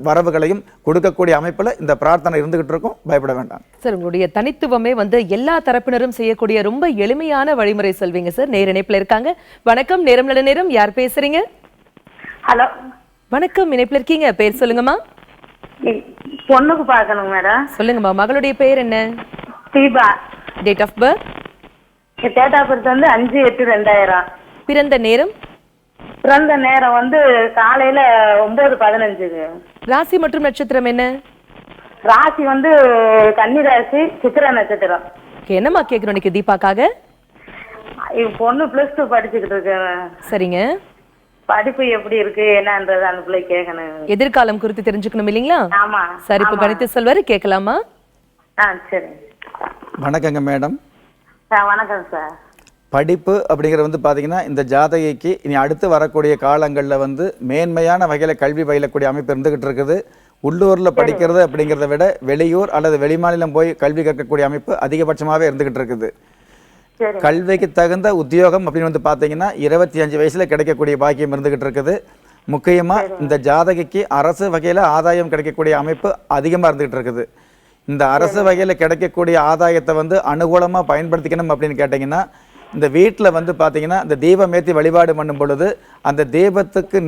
வரவுகளையும் கொடுக்கக்கூடிய அமைப்பில் இந்த பிரார்த்தனை இருந்துகிட்டு இருக்கும். பயப்பட வேண்டாம் சார். உங்களுடைய தனித்துவமே வந்து எல்லா தரப்பினரும் செய்யக்கூடிய ரொம்ப எளிமையான வழிமுறை சொல்வீங்க சார். நேர இணைப்புல இருக்காங்க. வணக்கம், நேரம் நல்ல நேரம். யார் பேசுறீங்க? ஹலோ, வணக்கம், இணைப்புல இருக்கீங்க. பேர் சொல்லுங்கம்மா. பொண்ணுக்கு பார்க்கணும் மேடம். சொல்லுங்கம்மா. மகளுடைய பெயர் என்ன? Deepa. Date of birth? Date of birth வந்து 5/8/2000. பிறந்த நேரம்? பிறந்த நேரம் வந்து காலையில 9:15. ராசி மற்றும் நட்சத்திரம் என்ன? ராசி வந்து கன்னி ராசி, சித்திரை நட்சத்திரம். என்னம்மா கேட்கணும் இன்னைக்கு தீபாக்காக? பொண்ணு +2 படிச்சுக்கிட்டு இருக்கு. சரிங்க. படிப்பு எப்படி இருக்கு என்னன்றது அந்த பிள்ளை கேட்கணும். எதிர்காலம் குறித்து தெரிஞ்சுக்கணும் இல்லைங்களா? ஆமா. சரி, இப்ப கணித்து சொல்வாரு, கேட்கலாமா? சரி. வணக்கங்க மேடம். வணக்கம் சார். படிப்பு அப்படிங்கிறது வந்து பார்த்தீங்கன்னா இந்த ஜாதகிக்கு இனி அடுத்து வரக்கூடிய காலங்களில் வந்து மேன்மையான வகையில் கல்வி பயிலக்கூடிய அமைப்பு இருந்துகிட்டு இருக்குது. உள்ளூரில் படிக்கிறது அப்படிங்கிறத விட வெளியூர் அல்லது வெளிமாநிலம் போய் கல்வி கற்கக்கூடிய அமைப்பு அதிகபட்சமாகவே இருந்துகிட்டு இருக்குது. கல்விக்கு தகுந்த உத்தியோகம் அப்படின்னு வந்து பார்த்தீங்கன்னா 25 வயசுல கிடைக்கக்கூடிய பாக்கியம் இருந்துகிட்டு இருக்குது. முக்கியமாக இந்த ஜாதகிக்கு அரசு வகையில் ஆதாயம் கிடைக்கக்கூடிய அமைப்பு அதிகமாக இருந்துகிட்டு இருக்குது. இந்த அரசு வகையில் கிடைக்கக்கூடிய ஆதாயத்தை வந்து அனுகூலமாக பயன்படுத்திக்கணும் அப்படின்னு கேட்டிங்கன்னா, இந்த வீட்டில் வந்து பார்த்தீங்கன்னா இந்த தீபம் ஏற்றி வழிபாடு பண்ணும் பொழுது அந்த தீபத்துக்கு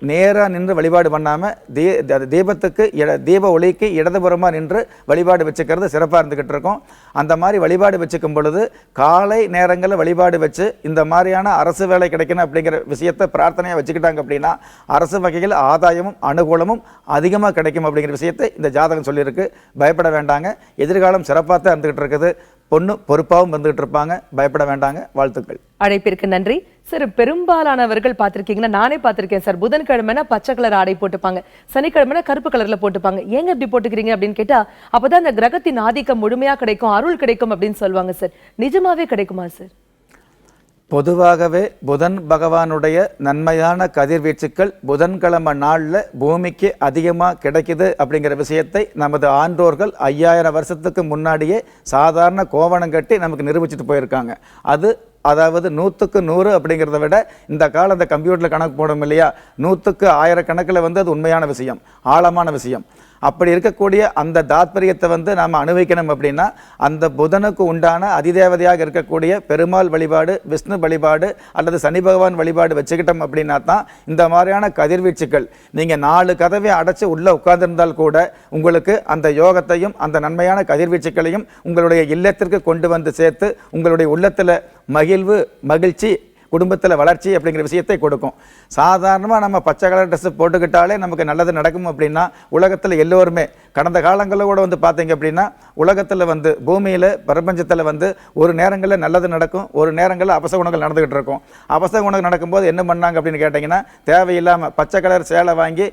நேராக நின்று வழிபாடு பண்ணாமல் தீபத்துக்கு தீப ஒளிக்கு இடதுபுறமாக நின்று வழிபாடு வச்சுக்கிறது சிறப்பாக இருந்துக்கிட்டு இருக்கும். அந்த மாதிரி வழிபாடு வச்சுக்கும் பொழுது காலை நேரங்களில் வழிபாடு வச்சு இந்த மாதிரியான அரசு வேலை கிடைக்கணும் அப்படிங்கிற விஷயத்தை பிரார்த்தனையாக வச்சுக்கிட்டாங்க அப்படின்னா அரசு வகையில் ஆதாயமும் அனுகூலமும் அதிகமாக கிடைக்கும் அப்படிங்கிற விஷயத்தை இந்த ஜாதகம் சொல்லியிருக்கு. பயப்பட வேண்டாங்க. எதிர்காலம் சிறப்பாக தான் இருந்துகிட்டு இருக்குது. பொண்ணு பொறுப்பாகவும் வந்துகிட்டு இருப்பாங்க. பயப்பட வேண்டாங்க. வாழ்த்துக்கள். அழைப்பிற்கு நன்றி சார். பெரும்பாலானவர்கள் பார்த்திருக்கீங்கன்னா, நானே பார்த்திருக்கேன் சார், புதன்கிழமைனா பச்சை கலர் ஆடை போட்டுப்பாங்க, சனிக்கிழமைனா கருப்பு கலர்ல போட்டுப்பாங்க. ஏங்க இப்படி போட்டுக்கிறீங்க அப்படின்னு கேட்டா, அப்பதான் அந்த கிரகத்தின் ஆதிக்கம் முழுமையா கிடைக்கும், அருள் கிடைக்கும் அப்படின்னு சொல்லுவாங்க சார். நிஜமாவே கிடைக்குமா சார்? பொதுவாகவே புதன் பகவானுடைய நன்மையான கதிர்வீச்சுக்கள் புதன்கிழமை நாளில் பூமிக்கு அதிகமாக கிடைக்குது அப்படிங்கிற விஷயத்தை நமது ஆன்றோர்கள் 5000 வருஷத்துக்கு முன்னாடியே சாதாரண கோவணம் கட்டி நமக்கு நிரூபிச்சுட்டு போயிருக்காங்க. அதாவது 100க்கு 100 அப்படிங்கிறத விட இந்த காலம் அந்த கம்ப்யூட்டரில் கணக்கு போடும் இல்லையா, 100க்கு 1000 கணக்கில் வந்து அது உண்மையான விஷயம், ஆழமான விஷயம். அப்படி இருக்கக்கூடிய அந்த தாத்பரியத்தை வந்து நாம் அனுபவிக்கணும் அப்படின்னா அந்த புதனுக்கு உண்டான அதிதேவதையாக இருக்கக்கூடிய பெருமாள் வழிபாடு, விஷ்ணு வழிபாடு அல்லது சனி பகவான் வழிபாடு வச்சுக்கிட்டோம் அப்படின்னா தான் இந்த மாதிரியான கதிர்வீச்சுக்கள் நீங்கள் 4 கதவை அடைச்சி உள்ளே உட்கார்ந்திருந்தால் கூட உங்களுக்கு அந்த யோகத்தையும் அந்த நன்மையான கதிர்வீச்சுக்களையும் உங்களுடைய இல்லத்திற்கு கொண்டு வந்து சேர்த்து உங்களுடைய உள்ளத்தில் மகிழ்வு, மகிழ்ச்சி, குடும்பத்தில் வளர்ச்சி அப்படிங்கிற விஷயத்தை கொடுக்கும். சாதாரணமாக நம்ம பச்சை கலர் ட்ரெஸ் போட்டுக்கிட்டாலே நமக்கு நல்லது நடக்கும் அப்படின்னா உலகத்தில் எல்லோருமே கடந்த காலங்களில் கூட வந்து பார்த்தீங்க அப்படின்னா உலகத்தில் வந்து பூமியில் பிரபஞ்சத்தில் வந்து ஒரு நேரங்களில் நல்லது நடக்கும், ஒரு நேரங்களில் அபசகுணங்கள் நடந்துகிட்டு இருக்கும். அபசகுணங்கள் நடக்கும்போது என்ன பண்ணாங்க அப்படின்னு கேட்டிங்கன்னா, தேவையில்லாமல் பச்சை கலர் சேலை வாங்கி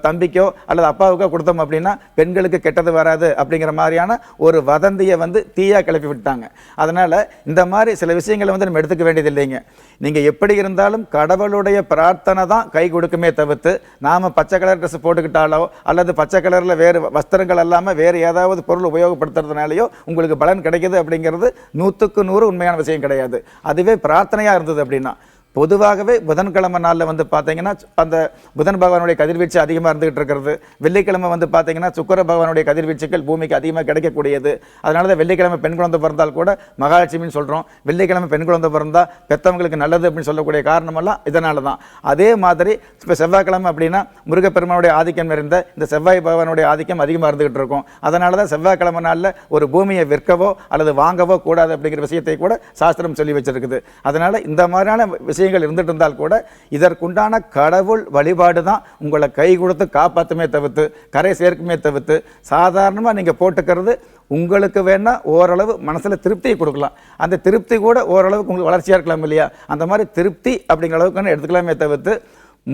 தம்பிக்கோ அல்லது அப்பாவுக்கோ கொடுத்தோம் அப்படின்னா பெண்களுக்கு கெட்டது வராது அப்படிங்கிற மாதிரியான ஒரு வதந்தியை வந்து தீயாக கிளப்பி விட்டாங்க. அதனால் இந்த மாதிரி சில விஷயங்களை வந்து நம்ம எடுத்துக்க வேண்டியது இல்லைங்க. நீங்கள் எப்படி இருந்தாலும் கடவுளுடைய பிரார்த்தனை தான் கை கொடுக்குமே தவிர்த்து நாம் பச்சை கலர் ட்ரெஸ் போட்டுக்கிட்டாலோ அல்லது பச்சை கலரில் வேறு வஸ்திரங்கள் இல்லாமல் வேறு ஏதாவது பொருள் உபயோகப்படுத்துறதுனாலையோ உங்களுக்கு பலன் கிடைக்கிது அப்படிங்கிறது 100க்கு 100 உண்மையான விஷயம் கிடையாது. அதுவே பிரார்த்தனையாக இருந்தது அப்படின்னா பொதுவாகவே புதன்கிழமை நாளில் வந்து பார்த்தீங்கன்னா அந்த புதன் பகவானுடைய கதிர்வீச்சு அதிகமாக இருந்துகிட்டு இருக்கிறது. வெள்ளிக்கிழமை வந்து பார்த்தீங்கன்னா சுக்கிர பகவானுடைய கதிர்வீச்சுகள் பூமிக்கு அதிகமாக கிடைக்கக்கூடியது. அதனால தான் வெள்ளிக்கிழமை பெண் குழந்தை பிறந்தால் கூட மகாலட்சுமின்னு சொல்கிறோம். வெள்ளிக்கிழமை பெண் குழந்தை பிறந்தால் பெற்றவங்களுக்கு நல்லது அப்படின்னு சொல்லக்கூடிய காரணமெல்லாம் இதனால தான். அதே மாதிரி இப்போ செவ்வாய்க்கிழமை அப்படின்னா முருகப்பெருமானுடைய ஆதிக்கம் நிறைந்த இந்த செவ்வாய் பகவானுடைய ஆதிக்கம் அதிகமாக இருந்துகிட்டு இருக்கும். அதனால தான் செவ்வாய்க்கிழமை நாளில் ஒரு பூமியை விற்கவோ அல்லது வாங்கவோ கூடாது அப்படிங்கிற விஷயத்தை கூட சாஸ்திரம் சொல்லி வச்சிருக்குது. அதனால இந்த மாதிரியான விஷயங்கள் இருந்துட்டு இருந்தால் கூட இதற்குண்டான கடவுள் வழிபாடு தான் உங்களை கை கொடுத்து காப்பாற்றுமே தவிர்த்து கரை சேர்க்குமே தவிர்த்து சாதாரணமாக நீங்கள் போட்டுக்கிறது உங்களுக்கு வேணா ஓரளவு மனசில் திருப்தியை கொடுக்கலாம். அந்த திருப்தி கூட ஓரளவுக்கு உங்களுக்கு வளர்ச்சியாக இருக்கலாம் இல்லையா, அந்த மாதிரி திருப்தி அப்படிங்கிற அளவுக்கு எடுத்துக்கலாமே தவிர்த்து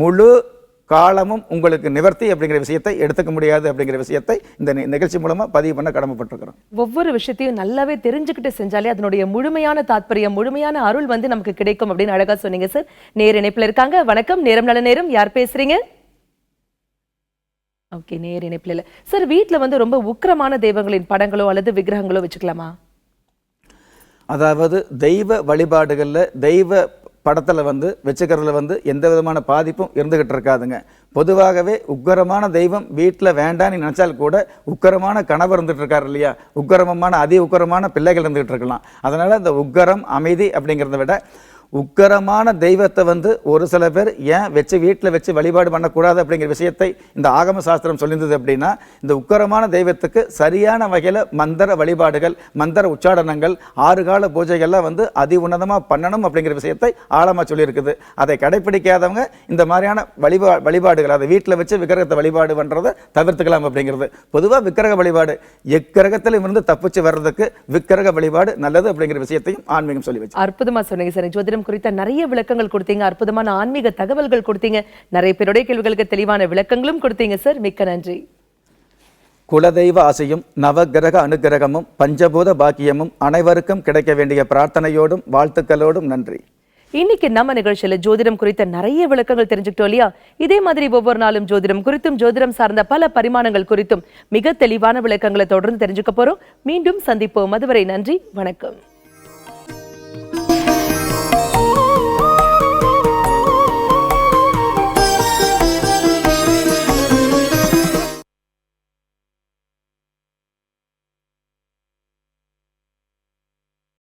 முழு காலமும் உங்களுக்கு நிவர்த்தி அப்படிங்கிற விஷயத்தை எடுத்துக்க முடியாது அப்படிங்கிற விஷயத்தை இந்த நிகழ்ச்சி மூலமா பதிவு பண்ண கடமைப்பட்டிருக்கிறோம். ஒவ்வொரு விஷயத்தையும் நல்லாவே தெரிஞ்சுக்கிட்டு செஞ்சாலே அதனுடைய முழுமையான தாத்பரியம், முழுமையான அருள் வந்து நமக்கு கிடைக்கும் அப்படின்னு அழகா சொன்னீங்க சார். நேர் இணைப்புல இருக்காங்க. வணக்கம், நேரம் நல்ல நேரம். யார் பேசுறீங்க? ஓகே, நேர் இணைப்புல இல்ல சார். வீட்டுல வந்து ரொம்ப உக்கிரமான தெய்வங்களின் படங்களோ அல்லது விக்கிரகங்களோ வச்சுக்கலாமா? அதாவது தெய்வ வழிபாடுகளில் தெய்வ படத்தில் வந்து வச்சுக்கிறதுல வந்து எந்த விதமான பாதிப்பும் இருந்துகிட்டு இருக்காதுங்க. பொதுவாகவே உக்கரமான தெய்வம் வீட்டில் வேண்டான்னு நினைச்சால் கூட உக்கரமான கணவர் இருந்துட்டு இருக்காரு இல்லையா, உக்கரமான அதி உக்கரமான பிள்ளைகள் இருந்துகிட்டு இருக்கலாம். அதனால இந்த உக்கரம் அமைதி அப்படிங்கிறத விட உக்கரமான தெய்வத்தை வந்து ஒரு சில பேர் ஏன் வச்சு வீட்டில் வச்சு வழிபாடு பண்ணக்கூடாது அப்படிங்கிற விஷயத்தை இந்த ஆகம சாஸ்திரம் சொல்லியிருந்தது. அப்படின்னா இந்த உக்கரமான தெய்வத்துக்கு சரியான வகையில் மந்திர வழிபாடுகள், மந்திர உச்சாடனங்கள், 6 கால பூஜைகள்லாம் வந்து அதி உன்னதமாக பண்ணணும் அப்படிங்கிற விஷயத்தை ஆழமாக சொல்லியிருக்குது. அதை கடைப்பிடிக்காதவங்க இந்த மாதிரியான வழிபாடுகள் அதை வீட்டில் வச்சு விக்கிரகத்தை வழிபாடு பண்ணுறதை தவிர்த்துக்கலாம் அப்படிங்கிறது. பொதுவாக விக்கிரக வழிபாடு எக்கிரகத்திலும் இருந்து தப்பிச்சு வர்றதுக்கு விக்கிரக வழிபாடு நல்லது அப்படிங்கிற விஷயத்தையும் ஆன்மீகம் சொல்லி வச்சு. அற்புதமா சொன்னீங்க சார். ஜோதிடம் குறித்த நிறைய விளக்கங்கள் கொடுத்தீங்க, அற்புதமான ஆன்மீக தகவல்கள் கொடுத்தீங்க, நிறைய பேருடைய கேள்விகளுக்கு தெளிவான விளக்கங்களும் கொடுத்தீங்க சார். மிக்க நன்றி. குலதெய்வ ஆசையும் நவகிரக அனுகிரகமும் பஞ்சபூத பாக்கியமும் அனைவருக்கும் கிடைக்க வேண்டிய பிரார்த்தனையோடும் வாழ்த்துக்களோடும் நன்றி. இன்னைக்கு நம்ம நிகழ்ச்சியில ஜோதிடம் குறித்த நிறைய விளக்கங்கள் தெரிஞ்சுக்கிட்டோம் இல்லையா? இதே மாதிரி ஒவ்வொரு நாளும் ஜோதிடம் குறித்தும் ஜோதிடம் சார்ந்த பல பரிமாணங்கள் குறித்தும் மிக தெளிவான விளக்கங்களை தொடர்ந்து தெரிஞ்சுக்க போறோம். மீண்டும் சந்திப்போம். அதுவரை நன்றி, வணக்கம்.